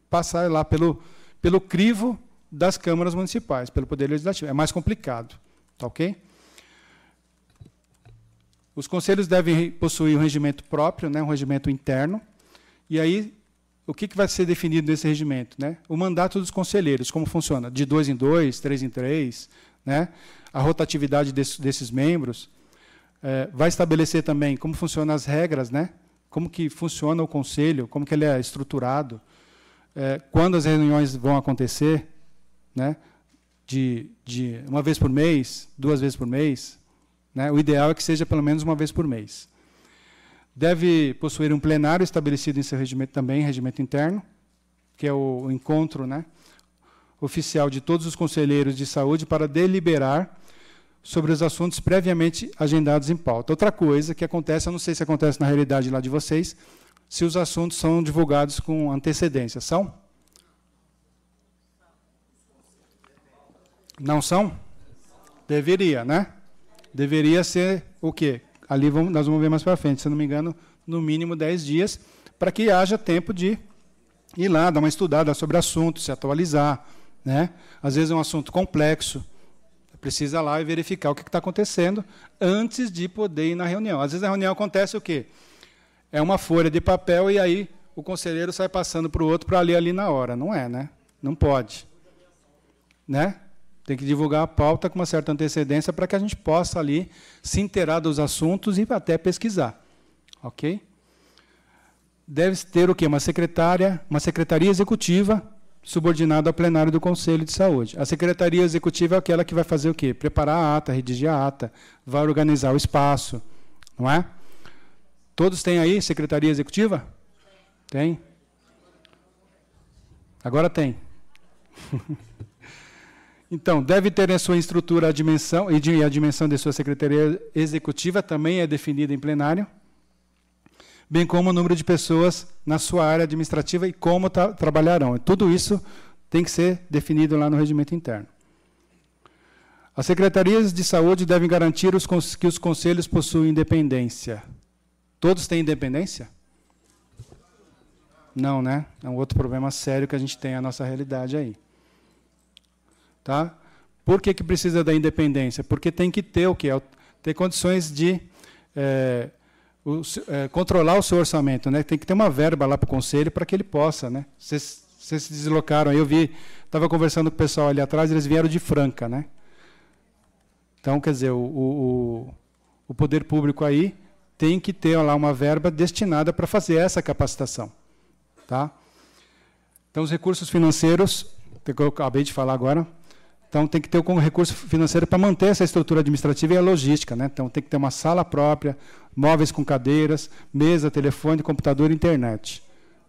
passar lá pelo crivo das câmaras municipais, pelo Poder Legislativo. É mais complicado. Tá ok? Os conselhos devem possuir um regimento próprio, né, um regimento interno. E aí, o que vai ser definido nesse regimento? Né? O mandato dos conselheiros, como funciona? De 2 em 2, 3 em 3, né? A rotatividade desses membros. Vai estabelecer também como funcionam as regras, né? Como que funciona o conselho, como que ele é estruturado, quando as reuniões vão acontecer, né? De uma vez por mês, 2 vezes por mês. Né? O ideal é que seja pelo menos uma vez por mês. Deve possuir um plenário estabelecido em seu regimento também, regimento interno, que é o encontro, né, oficial de todos os conselheiros de saúde para deliberar sobre os assuntos previamente agendados em pauta. Outra coisa que acontece, eu não sei se acontece na realidade lá de vocês, se os assuntos são divulgados com antecedência. São? Não são? Deveria, né? Deveria ser o quê? Ali nós vamos ver mais para frente, se não me engano, no mínimo 10 dias, para que haja tempo de ir lá, dar uma estudada sobre o assunto, se atualizar, né? Às vezes é um assunto complexo, precisa ir lá e verificar o que está acontecendo antes de poder ir na reunião. Às vezes na reunião acontece o quê? É uma folha de papel e aí o conselheiro sai passando para o outro para ler ali na hora. Não é, né? Não pode. Né? Tem que divulgar a pauta com uma certa antecedência para que a gente possa ali se inteirar dos assuntos e até pesquisar. Ok? Deve ter o quê? Uma secretaria executiva subordinada ao plenário do Conselho de Saúde. A secretaria executiva é aquela que vai fazer o quê? Preparar a ata, redigir a ata, vai organizar o espaço, não é? Todos têm aí secretaria executiva? Tem? Agora tem. Então, deve ter em sua estrutura a dimensão, e a dimensão de sua secretaria executiva também é definida em plenário, bem como o número de pessoas na sua área administrativa e como trabalharão. E tudo isso tem que ser definido lá no regimento interno. As secretarias de saúde devem garantir que os conselhos possuem independência. Todos têm independência? Não, né? É um outro problema sério que a gente tem na nossa realidade aí. Tá? Por que precisa da independência? Porque tem que ter o quê? Ter condições de controlar o seu orçamento, né? Tem que ter uma verba lá para o conselho para que ele possa, né? Vocês se deslocaram aí, eu vi, estava conversando com o pessoal ali atrás, eles vieram de Franca, né? Então, quer dizer, o poder público aí tem que ter lá uma verba destinada para fazer essa capacitação, tá? Então, os recursos financeiros, que eu acabei de falar agora, então tem que ter um recurso financeiro para manter essa estrutura administrativa e a logística, né? Então tem que ter uma sala própria, móveis com cadeiras, mesa, telefone, computador e internet,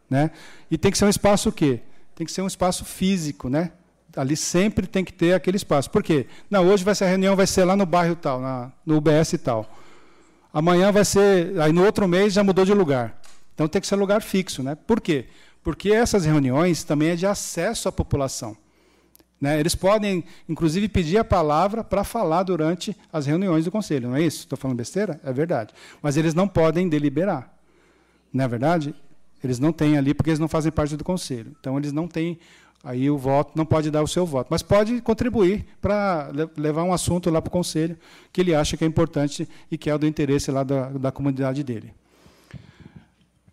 né? E tem que ser um espaço o quê? Tem que ser um espaço físico, né? Ali sempre tem que ter aquele espaço. Por quê? Não, hoje a reunião vai ser lá no bairro tal, no UBS tal. Amanhã vai ser, aí no outro mês já mudou de lugar. Então tem que ser lugar fixo, né? Por quê? Porque essas reuniões também é de acesso à população. Né? Eles podem, inclusive, pedir a palavra para falar durante as reuniões do Conselho. Não é isso? Estou falando besteira? É verdade. Mas eles não podem deliberar. Não é verdade? Eles não têm ali, porque eles não fazem parte do Conselho. Então, eles não têm aí o voto, não pode dar o seu voto. Mas pode contribuir para levar um assunto lá para o Conselho que ele acha que é importante e que é do interesse lá da comunidade dele.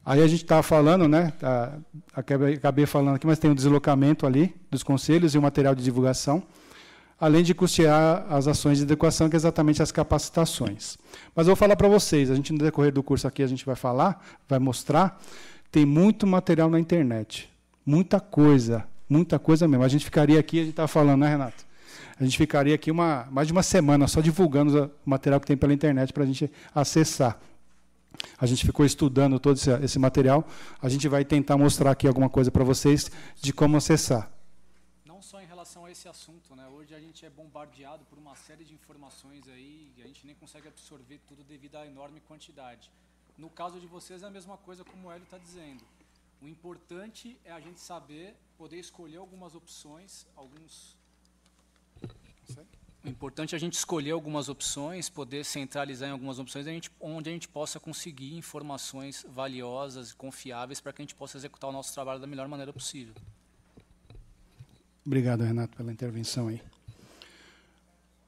Aí a gente estava falando, né? Acabei falando aqui, mas tem o deslocamento ali dos conselhos e o material de divulgação, além de custear as ações de adequação, que é exatamente as capacitações. Mas eu vou falar para vocês, a gente no decorrer do curso aqui a gente vai falar, vai mostrar, tem muito material na internet, muita coisa mesmo. A gente ficaria aqui, a gente estava falando, né, Renato? A gente ficaria aqui mais de uma semana só divulgando o material que tem pela internet para a gente acessar. A gente ficou estudando todo esse material. A gente vai tentar mostrar aqui alguma coisa para vocês de como acessar. Não só em relação a esse assunto, né? Hoje a gente é bombardeado por uma série de informações aí e a gente nem consegue absorver tudo devido à enorme quantidade. No caso de vocês é a mesma coisa, como o Hélio está dizendo. O importante é a gente saber poder escolher algumas opções, O importante é a gente escolher algumas opções, poder centralizar em algumas opções, onde a gente possa conseguir informações valiosas e confiáveis para que a gente possa executar o nosso trabalho da melhor maneira possível. Obrigado, Renato, pela intervenção aí.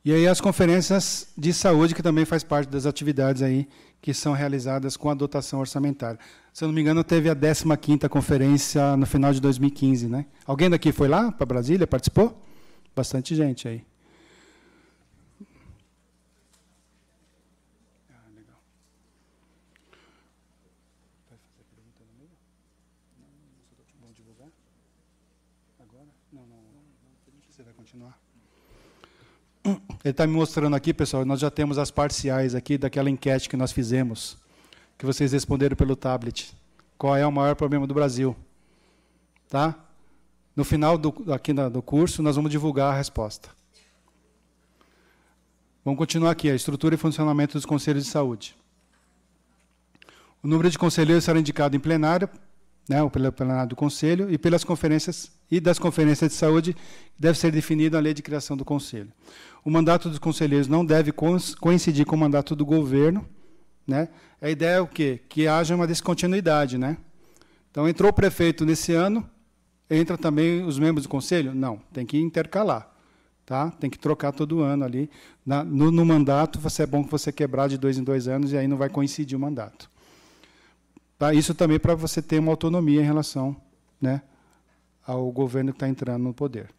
E aí as conferências de saúde, que também faz parte das atividades aí que são realizadas com a dotação orçamentária. Se eu não me engano, teve a 15ª conferência no final de 2015, né? Alguém daqui foi lá para Brasília, participou? Bastante gente aí. Ele está me mostrando aqui, pessoal, nós já temos as parciais aqui daquela enquete que nós fizemos, que vocês responderam pelo tablet. Qual é o maior problema do Brasil? Tá? No final do curso, nós vamos divulgar a resposta. Vamos continuar aqui, a estrutura e funcionamento dos conselhos de saúde. O número de conselheiros será indicado em plenário, né, ou pelo plenário do Conselho, e pelas conferências e das conferências de saúde, deve ser definido a lei de criação do Conselho. O mandato dos conselheiros não deve coincidir com o mandato do governo, né? A ideia é o quê? Que haja uma descontinuidade, né? Então, entrou o prefeito nesse ano, entra também os membros do Conselho? Não, tem que intercalar. Tá? Tem que trocar todo ano ali. No mandato, é bom que você quebrar de 2 em 2 anos, e aí não vai coincidir o mandato. Tá? Isso também para você ter uma autonomia em relação, né, ao governo que está entrando no poder.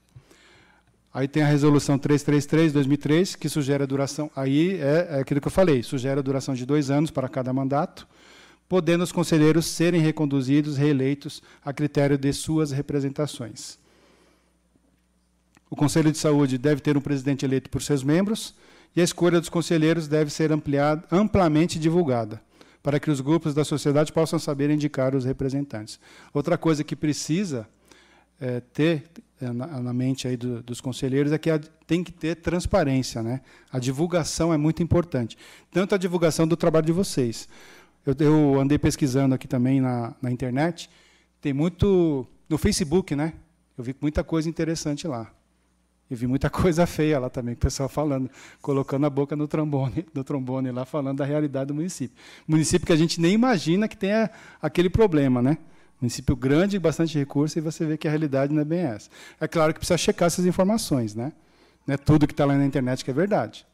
Aí tem a resolução 333, 2003, que sugere a duração, aí é aquilo que eu falei, sugere a duração de 2 anos para cada mandato, podendo os conselheiros serem reconduzidos, reeleitos, a critério de suas representações. O Conselho de Saúde deve ter um presidente eleito por seus membros, e a escolha dos conselheiros deve ser amplamente divulgada, para que os grupos da sociedade possam saber indicar os representantes. Outra coisa que precisa ter na mente aí dos conselheiros é que tem que ter transparência, né? A divulgação é muito importante. Tanto a divulgação do trabalho de vocês. Eu andei pesquisando aqui também na internet, tem muito... No Facebook, né? Eu vi muita coisa interessante lá. E vi muita coisa feia lá também, o pessoal falando, colocando a boca no trombone lá, falando da realidade do município. Município que a gente nem imagina que tenha aquele problema, né? Município grande, bastante recurso, e você vê que a realidade não é bem essa. É claro que precisa checar essas informações, né? Não é tudo que está lá na internet que é verdade,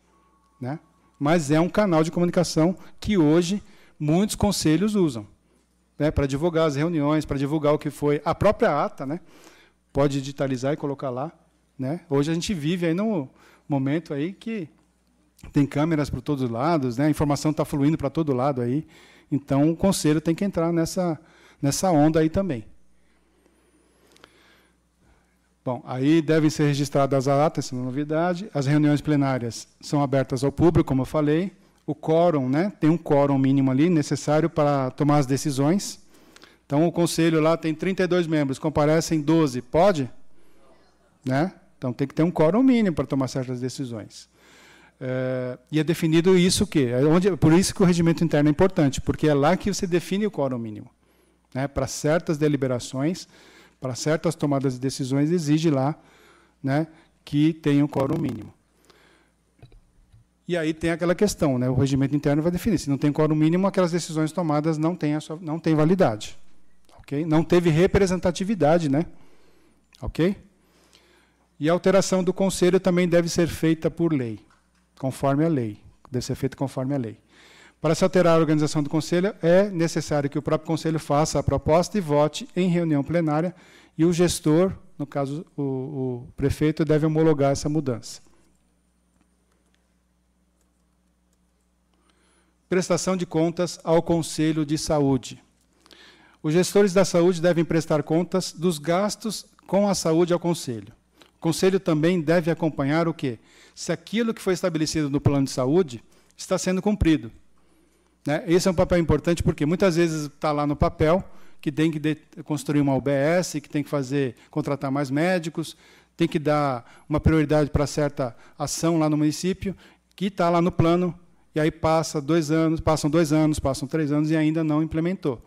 né? Mas é um canal de comunicação que hoje muitos conselhos usam, né? Para divulgar as reuniões, para divulgar o que foi a própria ata, né? Pode digitalizar e colocar lá. Né? Hoje a gente vive aí num momento aí que tem câmeras por todos os lados, né? A informação está fluindo para todo lado aí, então o conselho tem que entrar nessa onda aí também. Bom, aí devem ser registradas as atas, essa é uma novidade. As reuniões plenárias são abertas ao público, como eu falei. O quórum, né? Tem um quórum mínimo ali necessário para tomar as decisões. Então o conselho lá tem 32 membros, comparecem 12, pode? Né? Então, tem que ter um quórum mínimo para tomar certas decisões. E é definido isso o quê? Por isso que o regimento interno é importante, porque é lá que você define o quórum mínimo. Né? Para certas deliberações, para certas tomadas de decisões, exige lá, né, que tenha um quórum mínimo. E aí tem aquela questão, né? O regimento interno vai definir. Se não tem quórum mínimo, aquelas decisões tomadas não têm validade. Okay? Não teve representatividade, né? Ok? E a alteração do conselho também deve ser feita por lei, conforme a lei. Deve ser feita conforme a lei. Para se alterar a organização do conselho, é necessário que o próprio conselho faça a proposta e vote em reunião plenária, e o gestor, no caso o prefeito, deve homologar essa mudança. Prestação de contas ao Conselho de Saúde. Os gestores da saúde devem prestar contas dos gastos com a saúde ao Conselho. O Conselho também deve acompanhar o quê? Se aquilo que foi estabelecido no plano de saúde está sendo cumprido. Né? Esse é um papel importante, porque muitas vezes está lá no papel que tem que construir uma UBS, que tem que contratar mais médicos, tem que dar uma prioridade para certa ação lá no município, que está lá no plano, e aí passam 2 anos, passam 3 anos e ainda não implementou.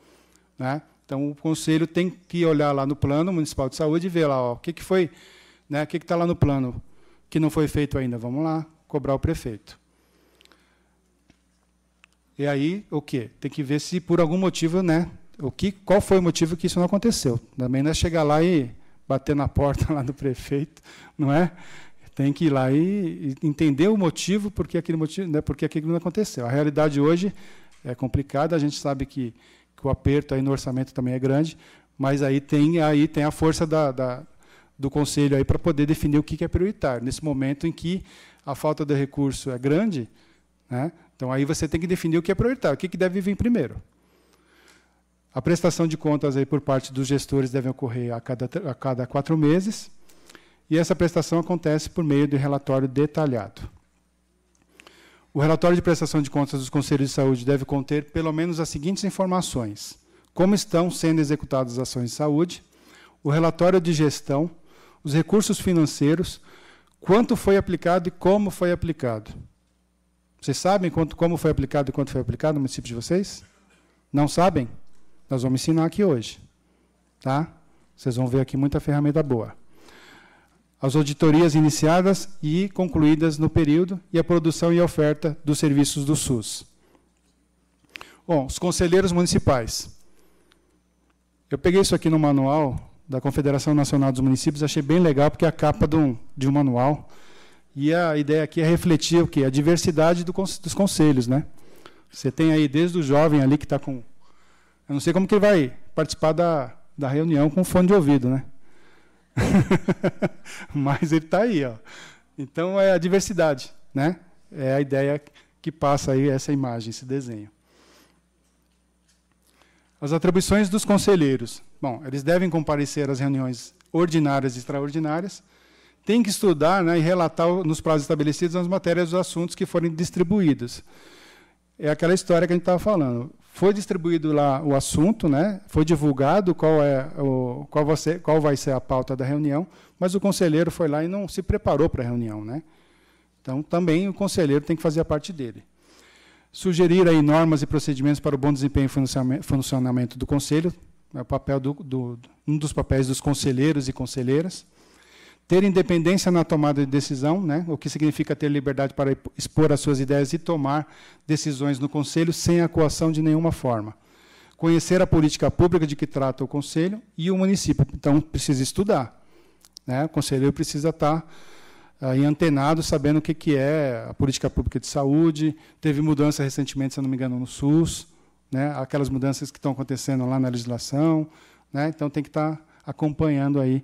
Né? Então, o Conselho tem que olhar lá no Plano Municipal de Saúde e ver lá, ó, o que foi, né, o que está lá no plano que não foi feito ainda. Vamos lá, cobrar o prefeito. E aí, o quê? Tem que ver se, por algum motivo, né, qual foi o motivo que isso não aconteceu. Também não é chegar lá e bater na porta lá do prefeito, não é? Tem que ir lá e entender o motivo, porque aquilo não aconteceu. A realidade hoje é complicada, a gente sabe que o aperto aí no orçamento também é grande, mas aí tem a força do Conselho aí para poder definir o que é prioritário. Nesse momento em que a falta de recurso é grande, né, então aí você tem que definir o que é prioritário, o que deve vir primeiro. A prestação de contas aí por parte dos gestores deve ocorrer a cada 4 meses, e essa prestação acontece por meio de relatório detalhado. O relatório de prestação de contas dos Conselhos de Saúde deve conter pelo menos as seguintes informações: como estão sendo executadas as ações de saúde, o relatório de gestão, os recursos financeiros, quanto foi aplicado e como foi aplicado. Vocês sabem como foi aplicado e quanto foi aplicado no município de vocês? Não sabem? Nós vamos ensinar aqui hoje. Tá? Vocês vão ver aqui muita ferramenta boa. As auditorias iniciadas e concluídas no período e a produção e a oferta dos serviços do SUS. Bom, os conselheiros municipais. Eu peguei isso aqui no manual da Confederação Nacional dos Municípios, achei bem legal, porque é a capa de um manual. E a ideia aqui é refletir o quê? A diversidade dos conselhos, né? Você tem aí desde o jovem ali que está com... Eu não sei como que ele vai participar da reunião com fone de ouvido, né? Mas ele está aí, ó. Então é a diversidade, né? É a ideia que passa aí essa imagem, esse desenho. As atribuições dos conselheiros. Bom, eles devem comparecer às reuniões ordinárias e extraordinárias, têm que estudar, né, e relatar nos prazos estabelecidos as matérias dos assuntos que forem distribuídos. É aquela história que a gente estava falando. Foi distribuído lá o assunto, né? Foi divulgado qual vai ser a pauta da reunião, mas o conselheiro foi lá e não se preparou para a reunião, né? Então, também o conselheiro tem que fazer a parte dele. Sugerir aí normas e procedimentos para o bom desempenho e funcionamento do conselho, é o papel um dos papéis dos conselheiros e conselheiras. Ter independência na tomada de decisão, né? O que significa ter liberdade para expor as suas ideias e tomar decisões no Conselho sem a coação de nenhuma forma. Conhecer a política pública de que trata o Conselho e o município. Então, precisa estudar, né? O conselheiro precisa estar aí antenado, sabendo o que é a política pública de saúde. Teve mudança recentemente, se eu não me engano, no SUS, né? Aquelas mudanças que estão acontecendo lá na legislação, né? Então, tem que estar acompanhando aí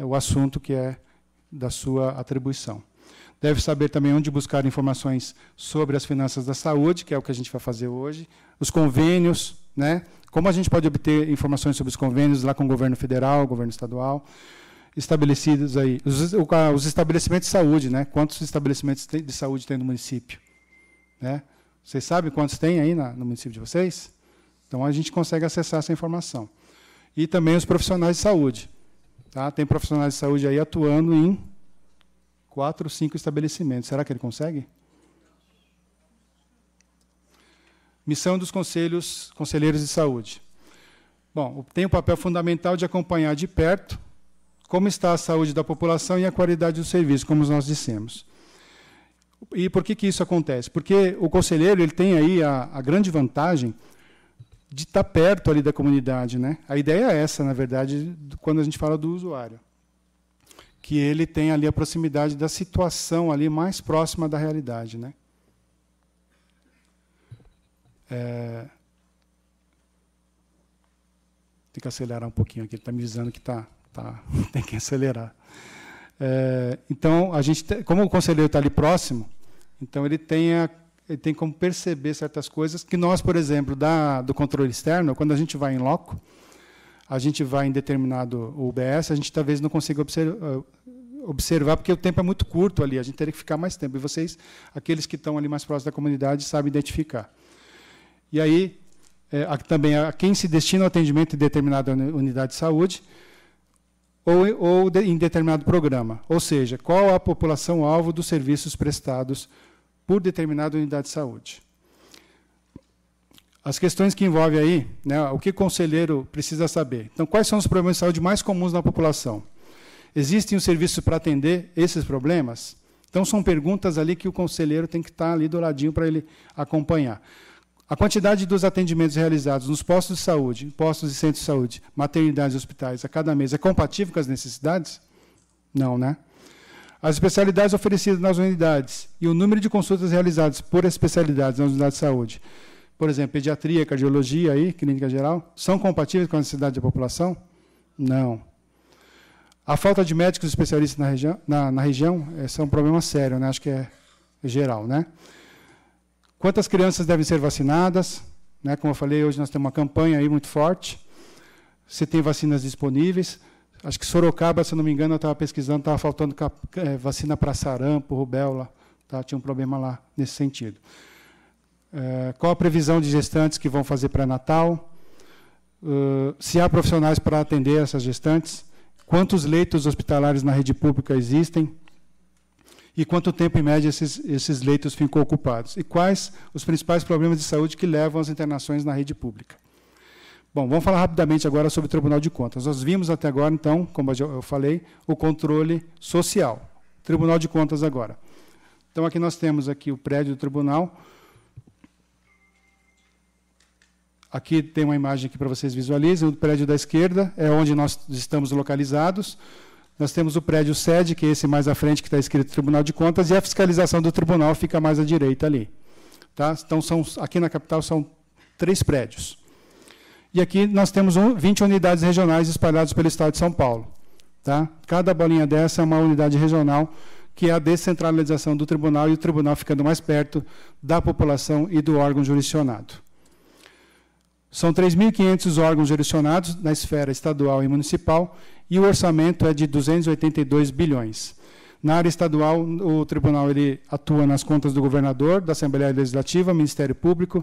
o assunto que é da sua atribuição. Deve saber também onde buscar informações sobre as finanças da saúde, que é o que a gente vai fazer hoje, os convênios, né? Como a gente pode obter informações sobre os convênios lá com o governo federal, governo estadual, estabelecidos aí, os estabelecimentos de saúde, né? Quantos estabelecimentos de saúde tem no município? Né? Vocês sabem quantos tem aí no município de vocês? Então, a gente consegue acessar essa informação. E também os profissionais de saúde. Tá? Tem profissionais de saúde aí atuando em 4 ou 5 estabelecimentos. Será que ele consegue? Missão dos conselheiros de saúde. Bom, tem o papel fundamental de acompanhar de perto como está a saúde da população e a qualidade do serviço, como nós dissemos. E por que isso acontece? Porque o conselheiro ele tem aí a grande vantagem de estar perto ali da comunidade, né? A ideia é essa, na verdade, quando a gente fala do usuário, que ele tem ali a proximidade da situação ali mais próxima da realidade, né? Tem que acelerar um pouquinho aqui, ele está me dizendo que tem que acelerar. Então, a gente, como o conselheiro está ali próximo, então ele tem como perceber certas coisas que nós, por exemplo, do controle externo, quando a gente vai em loco, a gente vai em determinado UBS, a gente talvez não consiga observar, porque o tempo é muito curto ali, a gente teria que ficar mais tempo. E vocês, aqueles que estão ali mais próximos da comunidade, sabem identificar. E aí, também a quem se destina ao atendimento em determinada unidade de saúde, ou em determinado programa. Ou seja, qual a população-alvo dos serviços prestados por determinada unidade de saúde. As questões que envolvem aí, né, o que o conselheiro precisa saber. Então, quais são os problemas de saúde mais comuns na população? Existem os serviços para atender esses problemas? Então, são perguntas ali que o conselheiro tem que estar ali do ladinho para ele acompanhar. A quantidade dos atendimentos realizados nos postos de saúde, postos e centros de saúde, maternidades e hospitais a cada mês é compatível com as necessidades? Não, né? As especialidades oferecidas nas unidades e o número de consultas realizadas por especialidades nas unidades de saúde, por exemplo, pediatria, cardiologia, aí, clínica geral, são compatíveis com a necessidade da população? Não. A falta de médicos especialistas na região esse é um problema sério, né? Acho que é geral, né? Quantas crianças devem ser vacinadas? Né? Como eu falei, hoje nós temos uma campanha aí muito forte. Se tem vacinas disponíveis. Acho que Sorocaba, se não me engano, eu estava pesquisando, estava faltando vacina para sarampo, rubéola, tá? Tinha um problema lá nesse sentido. Qual a previsão de gestantes que vão fazer pré-natal? Se há profissionais para atender essas gestantes? Quantos leitos hospitalares na rede pública existem? E quanto tempo, em média, esses leitos ficam ocupados? E quais os principais problemas de saúde que levam às internações na rede pública? Bom, vamos falar rapidamente agora sobre o Tribunal de Contas. Nós vimos até agora, então, como eu falei, o controle social. Tribunal de Contas agora. Então, aqui nós temos aqui o prédio do tribunal. Aqui tem uma imagem aqui para vocês visualizem. O prédio da esquerda é onde nós estamos localizados. Nós temos o prédio sede, que é esse mais à frente, que está escrito Tribunal de Contas, e a fiscalização do tribunal fica mais à direita ali. Tá? Então, aqui na capital são 3 prédios. E aqui nós temos 20 unidades regionais espalhadas pelo Estado de São Paulo. Tá? Cada bolinha dessa é uma unidade regional, que é a descentralização do tribunal, e o tribunal ficando mais perto da população e do órgão jurisdicionado. São 3.500 órgãos jurisdicionados na esfera estadual e municipal, e o orçamento é de 282 bilhões. Na área estadual, o tribunal ele atua nas contas do governador, da Assembleia Legislativa, Ministério Público,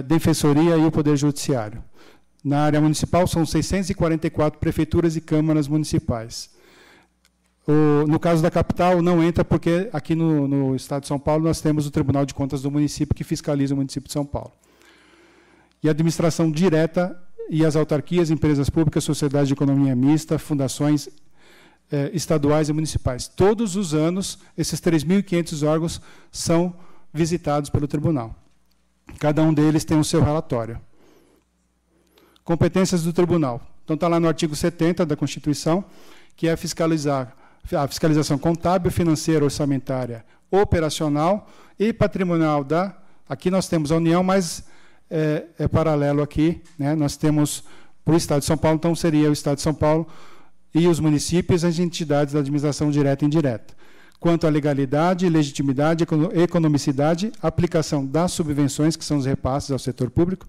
Defensoria e o Poder Judiciário. Na área municipal, são 644 prefeituras e câmaras municipais. No caso da capital, não entra, porque aqui no Estado de São Paulo nós temos o Tribunal de Contas do município, que fiscaliza o município de São Paulo. E a administração direta e as autarquias, empresas públicas, sociedades de economia mista, fundações estaduais e municipais. Todos os anos, esses 3.500 órgãos são visitados pelo tribunal. Cada um deles tem o seu relatório. Competências do tribunal. Então, está lá no artigo 70 da Constituição, que é a fiscalização contábil, financeira, orçamentária, operacional e patrimonial Aqui nós temos a União, mas é paralelo aqui, né? Nós temos para o Estado de São Paulo, então seria o Estado de São Paulo e os municípios, as entidades da administração direta e indireta. Quanto à legalidade, legitimidade, economicidade, aplicação das subvenções, que são os repasses ao setor público,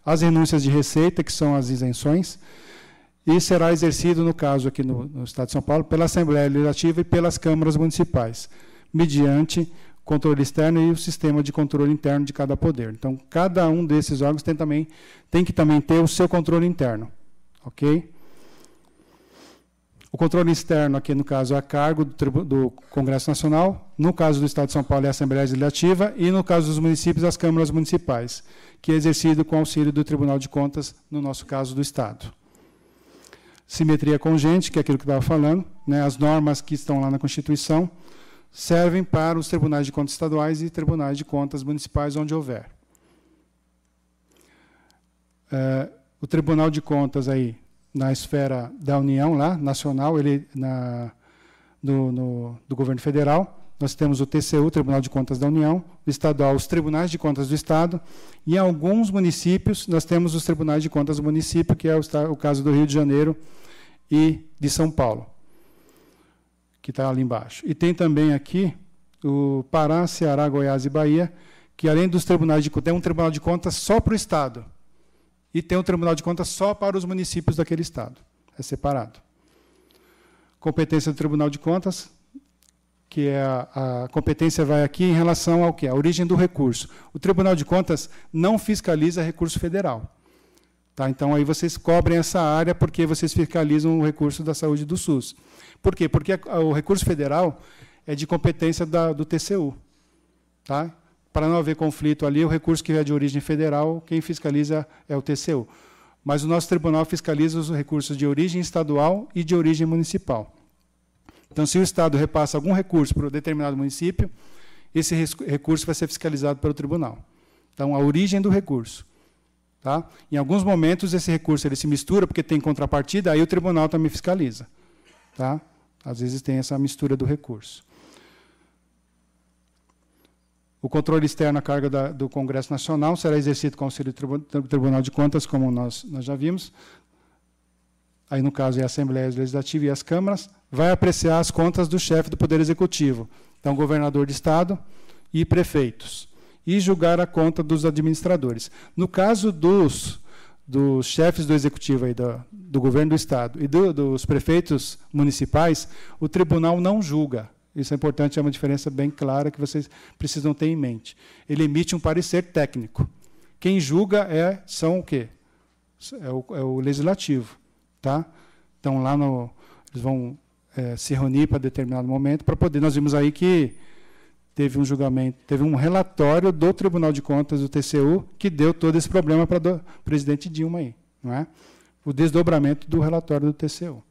as renúncias de receita, que são as isenções, e será exercido, no caso aqui no Estado de São Paulo, pela Assembleia Legislativa e pelas câmaras municipais, mediante controle externo e o sistema de controle interno de cada poder. Então, cada um desses órgãos tem que também ter o seu controle interno. Ok? O controle externo, aqui no caso, é a cargo do Congresso Nacional, no caso do Estado de São Paulo é a Assembleia Legislativa, e no caso dos municípios, as câmaras municipais, que é exercido com auxílio do Tribunal de Contas, no nosso caso, do Estado. Simetria congente, que é aquilo que eu estava falando, né, as normas que estão lá na Constituição, servem para os tribunais de contas estaduais e tribunais de contas municipais, onde houver. O Tribunal de Contas, aí, na esfera da União, lá, nacional, do governo federal, nós temos o TCU, Tribunal de Contas da União, o estadual, os tribunais de contas do Estado, e em alguns municípios nós temos os tribunais de contas do município, que é o caso do Rio de Janeiro e de São Paulo, que está ali embaixo. E tem também aqui o Pará, Ceará, Goiás e Bahia, que além dos tribunais de contas, tem um tribunal de contas só para o Estado, e tem um tribunal de contas só para os municípios daquele Estado. É separado. Competência do Tribunal de Contas, que é a competência vai aqui em relação ao quê? A origem do recurso. O Tribunal de Contas não fiscaliza recurso federal. Tá? Então, aí vocês cobrem essa área porque vocês fiscalizam o recurso da saúde do SUS. Por quê? Porque o recurso federal é de competência do TCU. Tá? Para não haver conflito ali, o recurso que é de origem federal, quem fiscaliza é o TCU. Mas o nosso tribunal fiscaliza os recursos de origem estadual e de origem municipal. Então, se o Estado repassa algum recurso para um determinado município, esse recurso vai ser fiscalizado pelo tribunal. Então, a origem do recurso. Tá? Em alguns momentos, esse recurso ele se mistura, porque tem contrapartida, aí o tribunal também fiscaliza. Tá? Às vezes tem essa mistura do recurso. O controle externo à carga do Congresso Nacional será exercido com auxílio do Tribunal de Contas, como nós já vimos. Aí, no caso, é a Assembleia Legislativa e as câmaras. Vai apreciar as contas do chefe do Poder Executivo, então, governador de Estado e prefeitos. E julgar a conta dos administradores. No caso dos chefes do Executivo, aí, do governo do Estado, e dos prefeitos municipais, o tribunal não julga. Isso é importante, é uma diferença bem clara que vocês precisam ter em mente. Ele emite um parecer técnico. Quem julga são o quê? É o legislativo. Tá? Então, lá eles vão se reunir para determinado momento, para poder... Nós vimos aí que teve um julgamento, teve um relatório do Tribunal de Contas do TCU que deu todo esse problema para o presidente Dilma aí, não é? O desdobramento do relatório do TCU.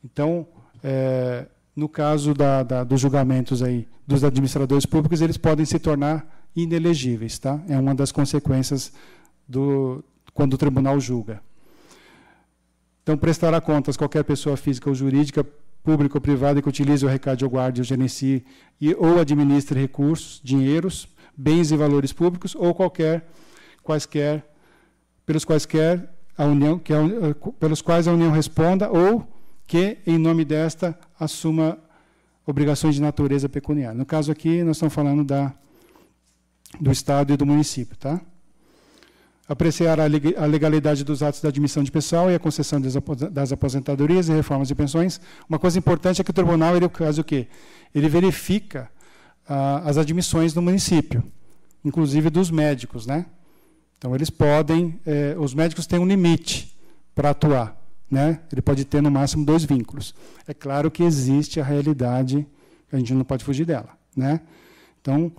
Então, no caso dos julgamentos aí dos administradores públicos, eles podem se tornar inelegíveis, tá? É uma das consequências quando o tribunal julga. Então, prestará contas qualquer pessoa física ou jurídica, pública ou privada, que utilize, ou recade, ou guarde, ou gerencie ou administre recursos, dinheiros, bens e valores públicos, ou pelos quais a União responda, ou que, em nome desta, assuma obrigações de natureza pecuniária. No caso aqui, nós estamos falando do Estado e do município, tá? Apreciar a legalidade dos atos da admissão de pessoal e a concessão das aposentadorias e reformas de pensões. Uma coisa importante é que o tribunal, ele faz o quê? Ele verifica as admissões do município, inclusive dos médicos, né? Então, eles podem... os médicos têm um limite para atuar, né? Ele pode ter, no máximo, 2 vínculos. É claro que existe a realidade, a gente não pode fugir dela, né? Então,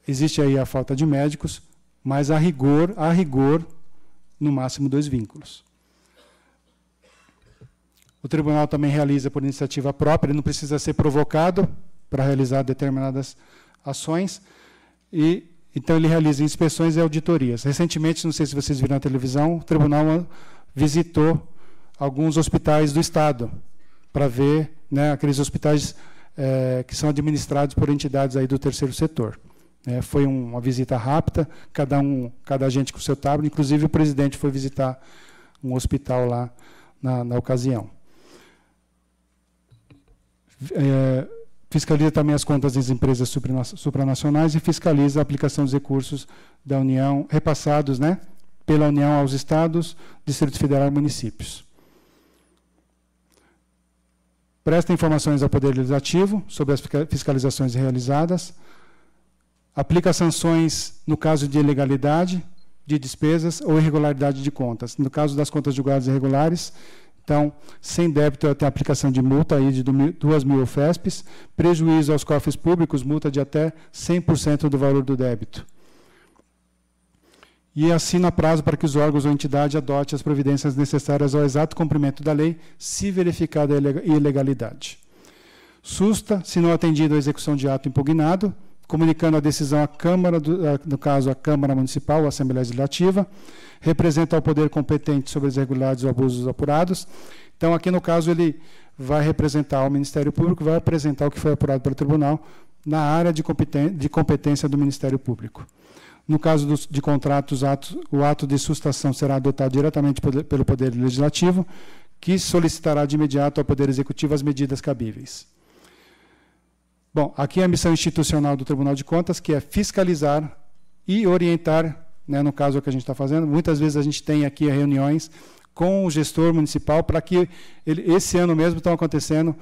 existe aí a falta de médicos, mas a rigor, no máximo 2 vínculos. O tribunal também realiza por iniciativa própria, ele não precisa ser provocado para realizar determinadas ações, e então ele realiza inspeções e auditorias. Recentemente, não sei se vocês viram na televisão, o tribunal visitou alguns hospitais do Estado, para ver, né, aqueles hospitais que são administrados por entidades aí do terceiro setor. Foi uma visita rápida, cada agente com o seu tablet, inclusive o presidente foi visitar um hospital lá na ocasião. Fiscaliza também as contas das empresas supranacionais e fiscaliza a aplicação dos recursos da União, repassados, né, pela União aos Estados, Distrito Federal e municípios. Presta informações ao Poder Legislativo sobre as fiscalizações realizadas. Aplica sanções no caso de ilegalidade de despesas ou irregularidade de contas. No caso das contas julgadas irregulares, então, sem débito, tem a aplicação de multa aí de 2.000 UFESPs, prejuízo aos cofres públicos, multa de até 100% do valor do débito. E assina prazo para que os órgãos ou entidade adotem as providências necessárias ao exato cumprimento da lei, se verificada a ilegalidade. Susta, se não atendido à execução de ato impugnado, comunicando a decisão à Câmara, no caso, a Câmara Municipal ou a Assembleia Legislativa, representa o poder competente sobre as irregularidades ou abusos apurados. Então, aqui no caso, ele vai representar o Ministério Público, vai apresentar o que foi apurado pelo Tribunal na área de competência do Ministério Público. No caso de contratos, o ato de sustação será adotado diretamente pelo Poder Legislativo, que solicitará de imediato ao Poder Executivo as medidas cabíveis. Bom, aqui é a missão institucional do Tribunal de Contas, que é fiscalizar e orientar, né, no caso que a gente está fazendo. Muitas vezes a gente tem aqui reuniões com o gestor municipal, para que esse ano mesmo estão acontecendo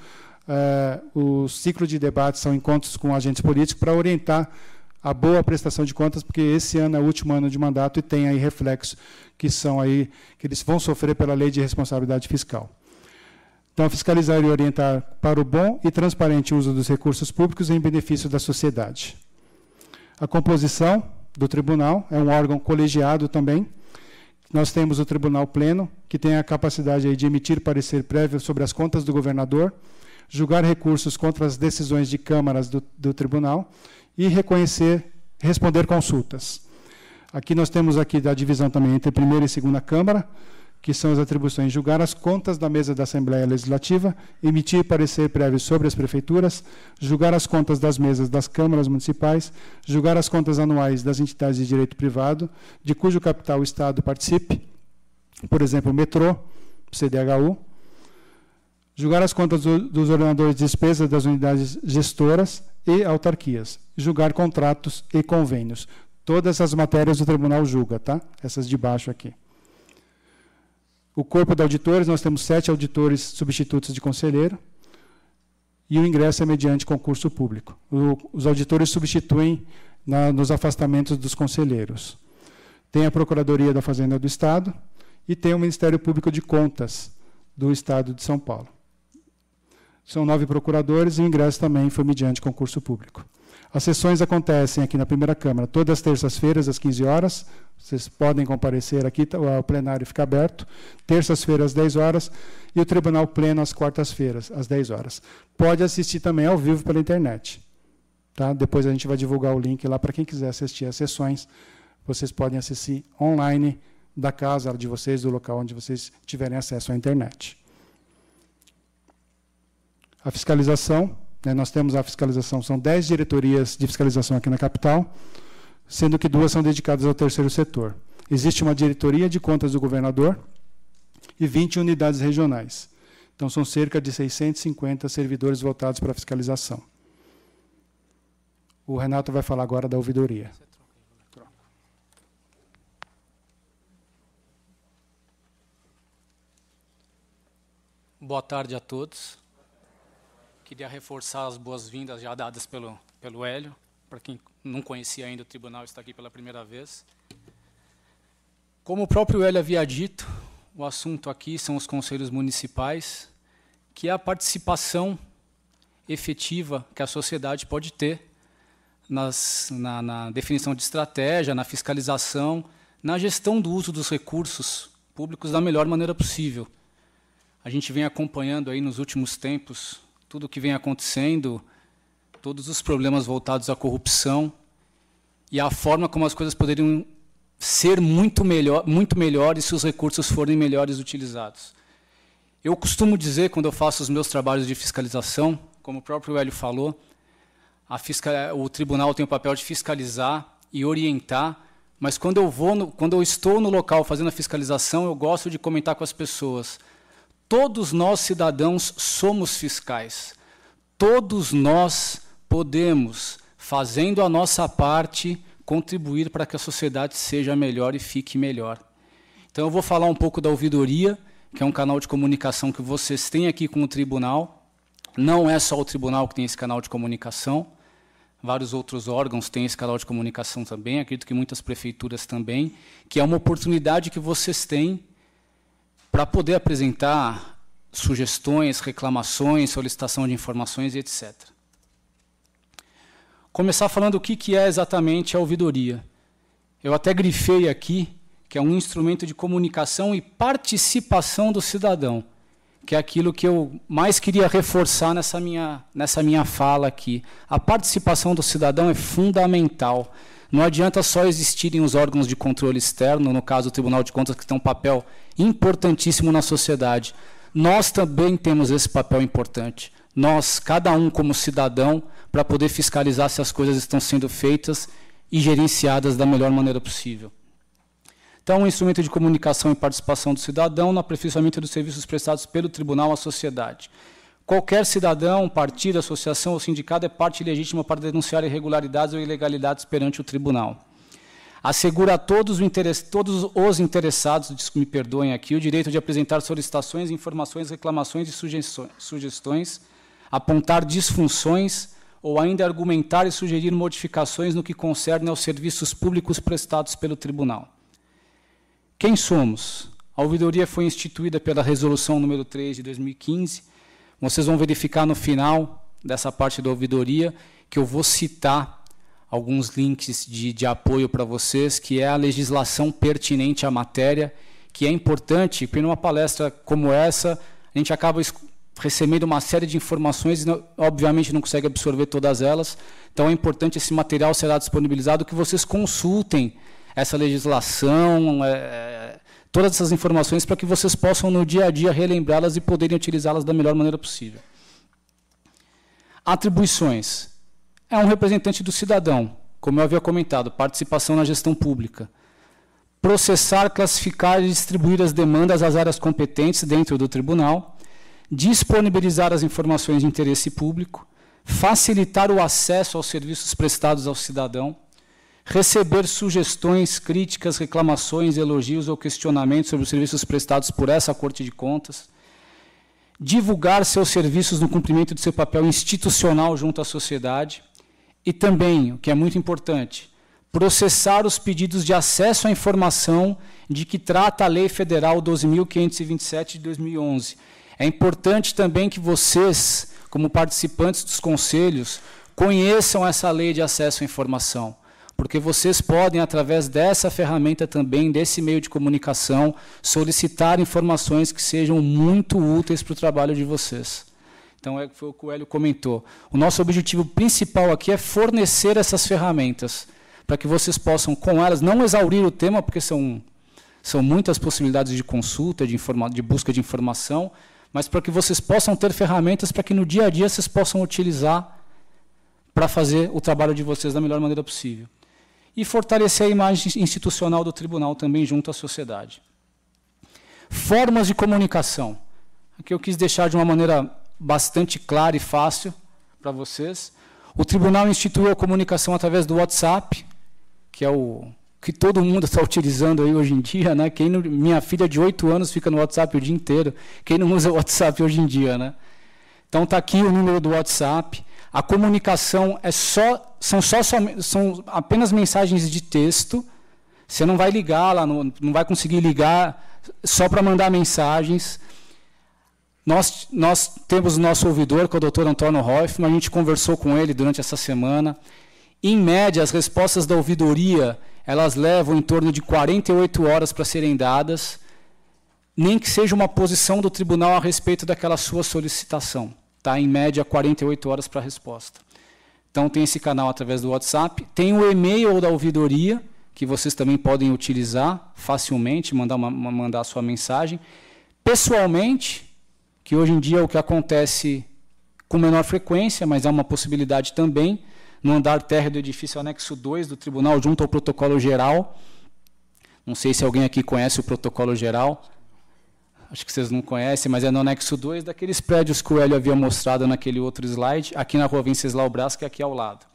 o ciclo de debates, são encontros com agentes políticos para orientar a boa prestação de contas, porque esse ano é o último ano de mandato e tem aí reflexos que eles vão sofrer pela Lei de Responsabilidade Fiscal. Então, fiscalizar e orientar para o bom e transparente uso dos recursos públicos em benefício da sociedade. A composição do tribunal é um órgão colegiado também. Nós temos o Tribunal Pleno, que tem a capacidade aí de emitir parecer prévio sobre as contas do governador, julgar recursos contra as decisões de câmaras do tribunal e responder consultas. Aqui nós temos aqui a divisão também entre primeira e segunda Câmara, que são as atribuições: julgar as contas da mesa da Assembleia Legislativa, emitir parecer prévio sobre as prefeituras, julgar as contas das mesas das câmaras municipais, julgar as contas anuais das entidades de direito privado, de cujo capital o Estado participe, por exemplo, o metrô, CDHU, julgar as contas dos ordenadores de despesas das unidades gestoras e autarquias, julgar contratos e convênios. Todas as matérias o tribunal julga, tá? Essas de baixo aqui. O corpo de auditores, nós temos 7 auditores substitutos de conselheiro, e o ingresso é mediante concurso público. Os auditores substituem nos afastamentos dos conselheiros. Tem a Procuradoria da Fazenda do Estado e tem o Ministério Público de Contas do Estado de São Paulo. São 9 procuradores e o ingresso também foi mediante concurso público. As sessões acontecem aqui na primeira Câmara, todas as terças-feiras, às 15 horas. Vocês podem comparecer aqui, o plenário fica aberto. Terças-feiras, às 10 horas. E o tribunal pleno, às quartas-feiras, às 10 horas. Pode assistir também ao vivo pela internet. Tá? Depois a gente vai divulgar o link lá para quem quiser assistir às sessões. Vocês podem assistir online da casa de vocês, do local onde vocês tiverem acesso à internet. A fiscalização, né, nós temos a fiscalização, são 10 diretorias de fiscalização aqui na capital, sendo que 2 são dedicadas ao terceiro setor. Existe uma diretoria de contas do governador e 20 unidades regionais. Então, são cerca de 650 servidores voltados para a fiscalização. O Renato vai falar agora da ouvidoria. Boa tarde a todos. Queria reforçar as boas-vindas já dadas pelo Hélio. Para quem não conhecia ainda o tribunal, está aqui pela primeira vez. Como o próprio Hélio havia dito, o assunto aqui são os conselhos municipais, que é a participação efetiva que a sociedade pode ter na definição de estratégia, na fiscalização, na gestão do uso dos recursos públicos da melhor maneira possível. A gente vem acompanhando aí nos últimos tempos tudo o que vem acontecendo, todos os problemas voltados à corrupção e a forma como as coisas poderiam ser muito melhores se os recursos forem melhores utilizados. Eu costumo dizer, quando eu faço os meus trabalhos de fiscalização, como o próprio Hélio falou, o tribunal tem o papel de fiscalizar e orientar, mas quando eu estou no local fazendo a fiscalização, eu gosto de comentar com as pessoas. Todos nós, cidadãos, somos fiscais. Todos nós podemos, fazendo a nossa parte, contribuir para que a sociedade seja melhor e fique melhor. Então, eu vou falar um pouco da ouvidoria, que é um canal de comunicação que vocês têm aqui com o tribunal. Não é só o tribunal que tem esse canal de comunicação. Vários outros órgãos têm esse canal de comunicação também, acredito que muitas prefeituras também, que é uma oportunidade que vocês têm para poder apresentar sugestões, reclamações, solicitação de informações e etc. Começar falando o que é exatamente a ouvidoria. Eu até grifei aqui que é um instrumento de comunicação e participação do cidadão, que é aquilo que eu mais queria reforçar nessa minha fala aqui. A participação do cidadão é fundamental. Não adianta só existirem os órgãos de controle externo, no caso o Tribunal de Contas, que tem um papel importantíssimo na sociedade. Nós também temos esse papel importante. Nós, cada um como cidadão, para poder fiscalizar se as coisas estão sendo feitas e gerenciadas da melhor maneira possível. Então, um instrumento de comunicação e participação do cidadão no aperfeiçoamento dos serviços prestados pelo tribunal à sociedade. Qualquer cidadão, partido, associação ou sindicato é parte legítima para denunciar irregularidades ou ilegalidades perante o tribunal. Assegura a todos os interessados, me perdoem aqui, o direito de apresentar solicitações, informações, reclamações e sugestões, apontar disfunções ou ainda argumentar e sugerir modificações no que concerne aos serviços públicos prestados pelo tribunal. Quem somos? A ouvidoria foi instituída pela Resolução número 3 de 2015. Vocês vão verificar no final dessa parte da ouvidoria que eu vou citar alguns links de apoio para vocês, que é a legislação pertinente à matéria, que é importante, porque numa palestra como essa, a gente acaba recebendo uma série de informações e, obviamente, não consegue absorver todas elas. Então, é importante esse material será disponibilizado, que vocês consultem essa legislação, todas essas informações, para que vocês possam, no dia a dia, relembrá-las e poderem utilizá-las da melhor maneira possível. Atribuições. É um representante do cidadão, como eu havia comentado, participação na gestão pública. Processar, classificar e distribuir as demandas às áreas competentes dentro do tribunal, disponibilizar as informações de interesse público, facilitar o acesso aos serviços prestados ao cidadão, receber sugestões, críticas, reclamações, elogios ou questionamentos sobre os serviços prestados por essa Corte de Contas, divulgar seus serviços no cumprimento de seu papel institucional junto à sociedade e também, o que é muito importante, processar os pedidos de acesso à informação de que trata a Lei Federal 12.527 de 2011. É importante também que vocês, como participantes dos conselhos, conheçam essa lei de acesso à informação, porque vocês podem, através dessa ferramenta também, desse meio de comunicação, solicitar informações que sejam muito úteis para o trabalho de vocês. Então, foi o que o Hélio comentou. O nosso objetivo principal aqui é fornecer essas ferramentas, para que vocês possam, com elas, não exaurir o tema, porque são muitas possibilidades de consulta, de busca de informação, mas para que vocês possam ter ferramentas para que no dia a dia vocês possam utilizar para fazer o trabalho de vocês da melhor maneira possível. E fortalecer a imagem institucional do tribunal também junto à sociedade. Formas de comunicação. Aqui eu quis deixar de uma maneira bastante clara e fácil para vocês. O tribunal instituiu a comunicação através do WhatsApp, que é o que todo mundo está utilizando aí hoje em dia, né? Minha filha de 8 anos fica no WhatsApp o dia inteiro. Quem não usa o WhatsApp hoje em dia, né? Então está aqui o número do WhatsApp. A comunicação são apenas mensagens de texto. Você não vai ligar lá, não vai conseguir ligar só para mandar mensagens. Nós temos o nosso ouvidor, que é o Dr. Antônio Hoffman, a gente conversou com ele durante essa semana. Em média, as respostas da ouvidoria, elas levam em torno de 48 horas para serem dadas, nem que seja uma posição do tribunal a respeito daquela sua solicitação. Tá? Em média, 48 horas para a resposta. Então, tem esse canal através do WhatsApp. Tem o e-mail da ouvidoria, que vocês também podem utilizar facilmente, mandar a sua mensagem. Pessoalmente, que hoje em dia é o que acontece com menor frequência, mas há uma possibilidade também, no andar térreo do edifício anexo 2 do tribunal, junto ao protocolo geral. Não sei se alguém aqui conhece o protocolo geral. Acho que vocês não conhecem, mas é no anexo 2 daqueles prédios que o Hélio havia mostrado naquele outro slide, aqui na rua Venceslau Braz, que é aqui ao lado.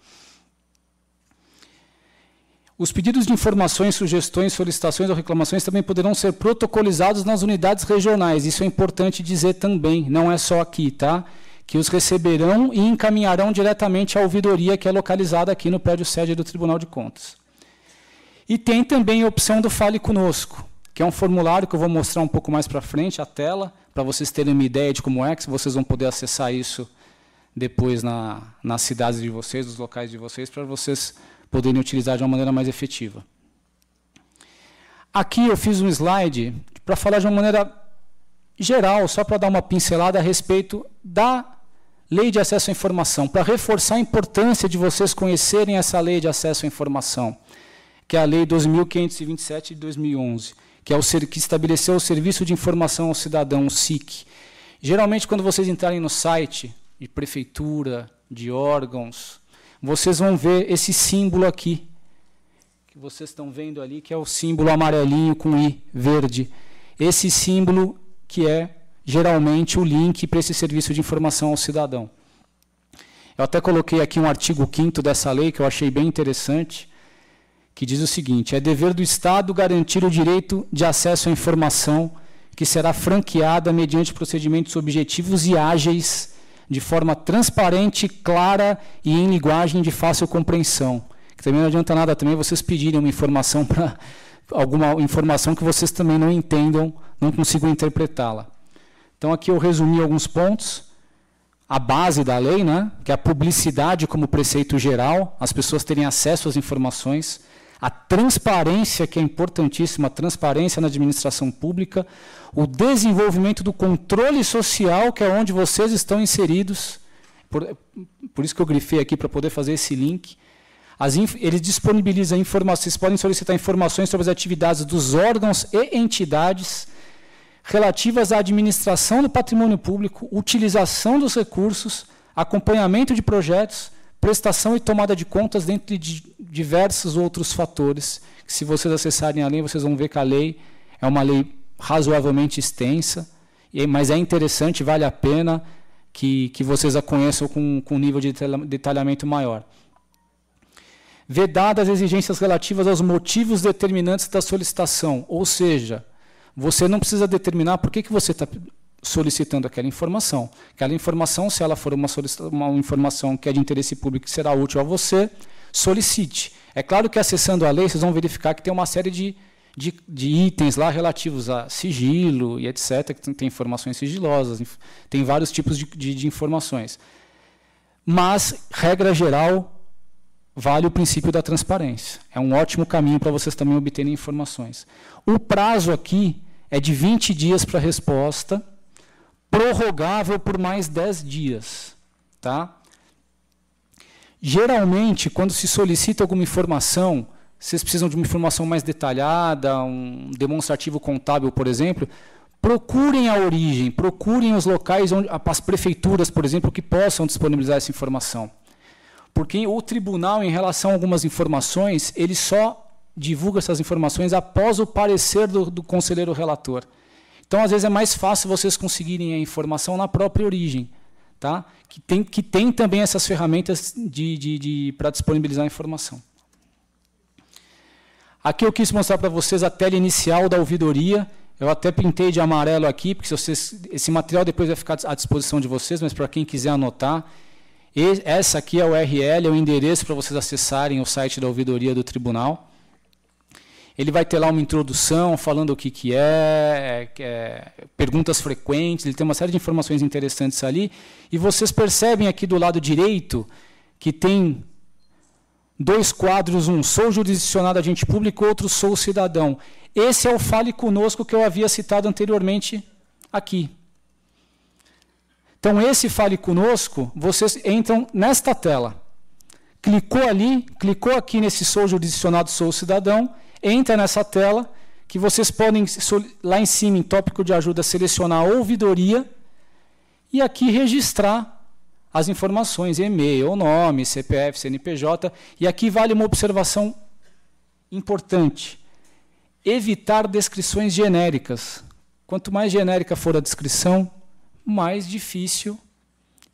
Os pedidos de informações, sugestões, solicitações ou reclamações também poderão ser protocolizados nas unidades regionais. Isso é importante dizer também, não é só aqui, tá? Que os receberão e encaminharão diretamente à ouvidoria, que é localizada aqui no prédio sede do Tribunal de Contas. E tem também a opção do Fale Conosco, que é um formulário que eu vou mostrar um pouco mais para frente, a tela, para vocês terem uma ideia de como é, que vocês vão poder acessar isso depois nas cidades de vocês, nos locais de vocês, para vocês poderem utilizar de uma maneira mais efetiva. Aqui eu fiz um slide para falar de uma maneira geral, só para dar uma pincelada a respeito da Lei de Acesso à Informação, para reforçar a importância de vocês conhecerem essa Lei de Acesso à Informação, que é a Lei 12.527 de 2011, que estabeleceu o Serviço de Informação ao Cidadão, o SIC. Geralmente, quando vocês entrarem no site de prefeitura, de órgãos, vocês vão ver esse símbolo aqui, que vocês estão vendo ali, que é o símbolo amarelinho com I, verde. Esse símbolo que é, geralmente, o link para esse serviço de informação ao cidadão. Eu até coloquei aqui um artigo 5º dessa lei, que eu achei bem interessante, que diz o seguinte: é dever do Estado garantir o direito de acesso à informação, que será franqueada mediante procedimentos objetivos e ágeis, de forma transparente, clara e em linguagem de fácil compreensão. Que também não adianta nada também vocês pedirem uma informação para alguma informação que vocês também não entendam, não consigam interpretá-la. Então, aqui eu resumi alguns pontos. A base da lei, né, que é a publicidade como preceito geral, as pessoas terem acesso às informações, a transparência, que é importantíssima, a transparência na administração pública, o desenvolvimento do controle social, que é onde vocês estão inseridos, por isso que eu grifei aqui para poder fazer esse link. Eles disponibilizam informações, vocês podem solicitar informações sobre as atividades dos órgãos e entidades relativas à administração do patrimônio público, utilização dos recursos, acompanhamento de projetos, prestação e tomada de contas, dentre de diversos outros fatores, que se vocês acessarem a lei, vocês vão ver que a lei é uma lei razoavelmente extensa, mas é interessante, vale a pena que vocês a conheçam com um nível de detalhamento maior. Vedadas as exigências relativas aos motivos determinantes da solicitação, ou seja, você não precisa determinar por que você está solicitando aquela informação. Aquela informação, se ela for uma informação que é de interesse público que será útil a você, solicite. É claro que acessando a lei, vocês vão verificar que tem uma série de de itens lá relativos a sigilo e etc., que tem informações sigilosas, tem vários tipos de informações. Mas, regra geral, vale o princípio da transparência. É um ótimo caminho para vocês também obterem informações. O prazo aqui é de 20 dias para a resposta, prorrogável por mais 10 dias. Tá? Geralmente, quando se solicita alguma informação, vocês precisam de uma informação mais detalhada, um demonstrativo contábil, por exemplo, procurem a origem, procurem os locais, as prefeituras, por exemplo, que possam disponibilizar essa informação. Porque o tribunal, em relação a algumas informações, ele só divulga essas informações após o parecer do conselheiro relator. Então, às vezes, é mais fácil vocês conseguirem a informação na própria origem, tá? Que tem também essas ferramentas para disponibilizar a informação. Aqui eu quis mostrar para vocês a tela inicial da ouvidoria. Eu até pintei de amarelo aqui, porque esse material depois vai ficar à disposição de vocês, mas para quem quiser anotar, essa aqui é a URL, é o endereço para vocês acessarem o site da ouvidoria do tribunal. Ele vai ter lá uma introdução falando o que é, perguntas frequentes, ele tem uma série de informações interessantes ali. E vocês percebem aqui do lado direito que tem 2 quadros, um sou jurisdicionado agente público, outro sou cidadão. Esse é o Fale Conosco que eu havia citado anteriormente aqui. Então, esse Fale Conosco, vocês entram nesta tela. Clicou ali, clicou aqui nesse sou jurisdicionado, sou cidadão, entra nessa tela, que vocês podem, lá em cima, em tópico de ajuda, selecionar a ouvidoria e aqui registrar as informações, e-mail, nome, CPF, CNPJ. E aqui vale uma observação importante. Evitar descrições genéricas. Quanto mais genérica for a descrição, mais difícil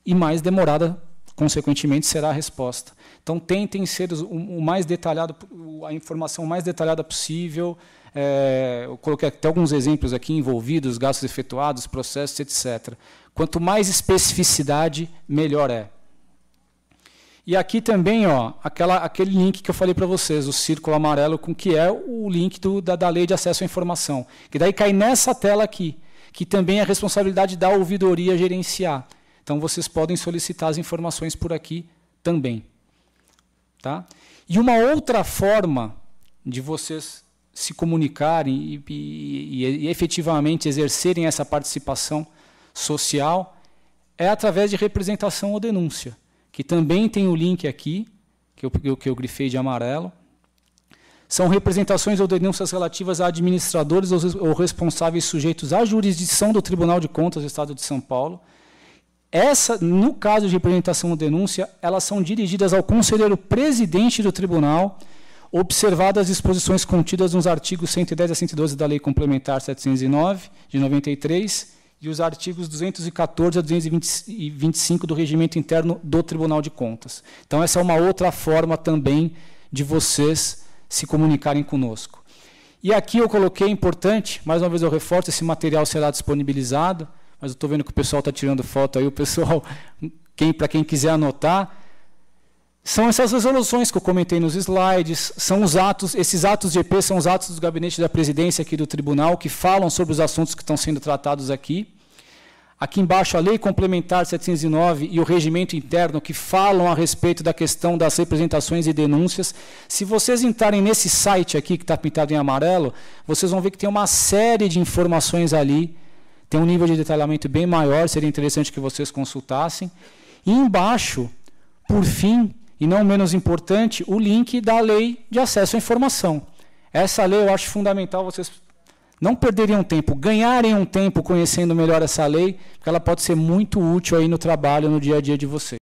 e mais demorada, consequentemente, será a resposta. Então, tentem ser o mais detalhado, a informação mais detalhada possível. Eu coloquei até alguns exemplos aqui envolvidos, gastos efetuados, processos, etc. Quanto mais especificidade, melhor é. E aqui também, ó, aquele link que eu falei para vocês, o círculo amarelo, com que é o link da Lei de Acesso à Informação. Que daí cai nessa tela aqui, que também é a responsabilidade da ouvidoria gerenciar. Então, vocês podem solicitar as informações por aqui também. Tá? E uma outra forma de vocês se comunicarem e efetivamente exercerem essa participação social é através de representação ou denúncia, que também tem o link aqui, que eu grifei de amarelo. São representações ou denúncias relativas a administradores ou responsáveis sujeitos à jurisdição do Tribunal de Contas do Estado de São Paulo. No caso de representação ou denúncia, elas são dirigidas ao conselheiro presidente do tribunal, observadas as disposições contidas nos artigos 110 a 112 da Lei Complementar 709, de 93, e os artigos 214 a 225 do Regimento Interno do Tribunal de Contas. Então, essa é uma outra forma também de vocês se comunicarem conosco. E aqui eu coloquei, importante, mais uma vez eu reforço, esse material será disponibilizado, mas eu estou vendo que o pessoal está tirando foto aí, o pessoal, para quem quiser anotar, são essas resoluções que eu comentei nos slides, são os atos, esses atos de EP são os atos do gabinete da presidência aqui do tribunal, que falam sobre os assuntos que estão sendo tratados aqui. Aqui embaixo, a Lei Complementar 709 e o Regimento Interno, que falam a respeito da questão das representações e denúncias. Se vocês entrarem nesse site aqui, que está pintado em amarelo, vocês vão ver que tem uma série de informações ali, tem um nível de detalhamento bem maior, seria interessante que vocês consultassem. E embaixo, por fim, e não menos importante, o link da Lei de Acesso à Informação. Essa lei eu acho fundamental vocês não perderem um tempo, ganharem um tempo conhecendo melhor essa lei, porque ela pode ser muito útil aí no trabalho, no dia a dia de vocês.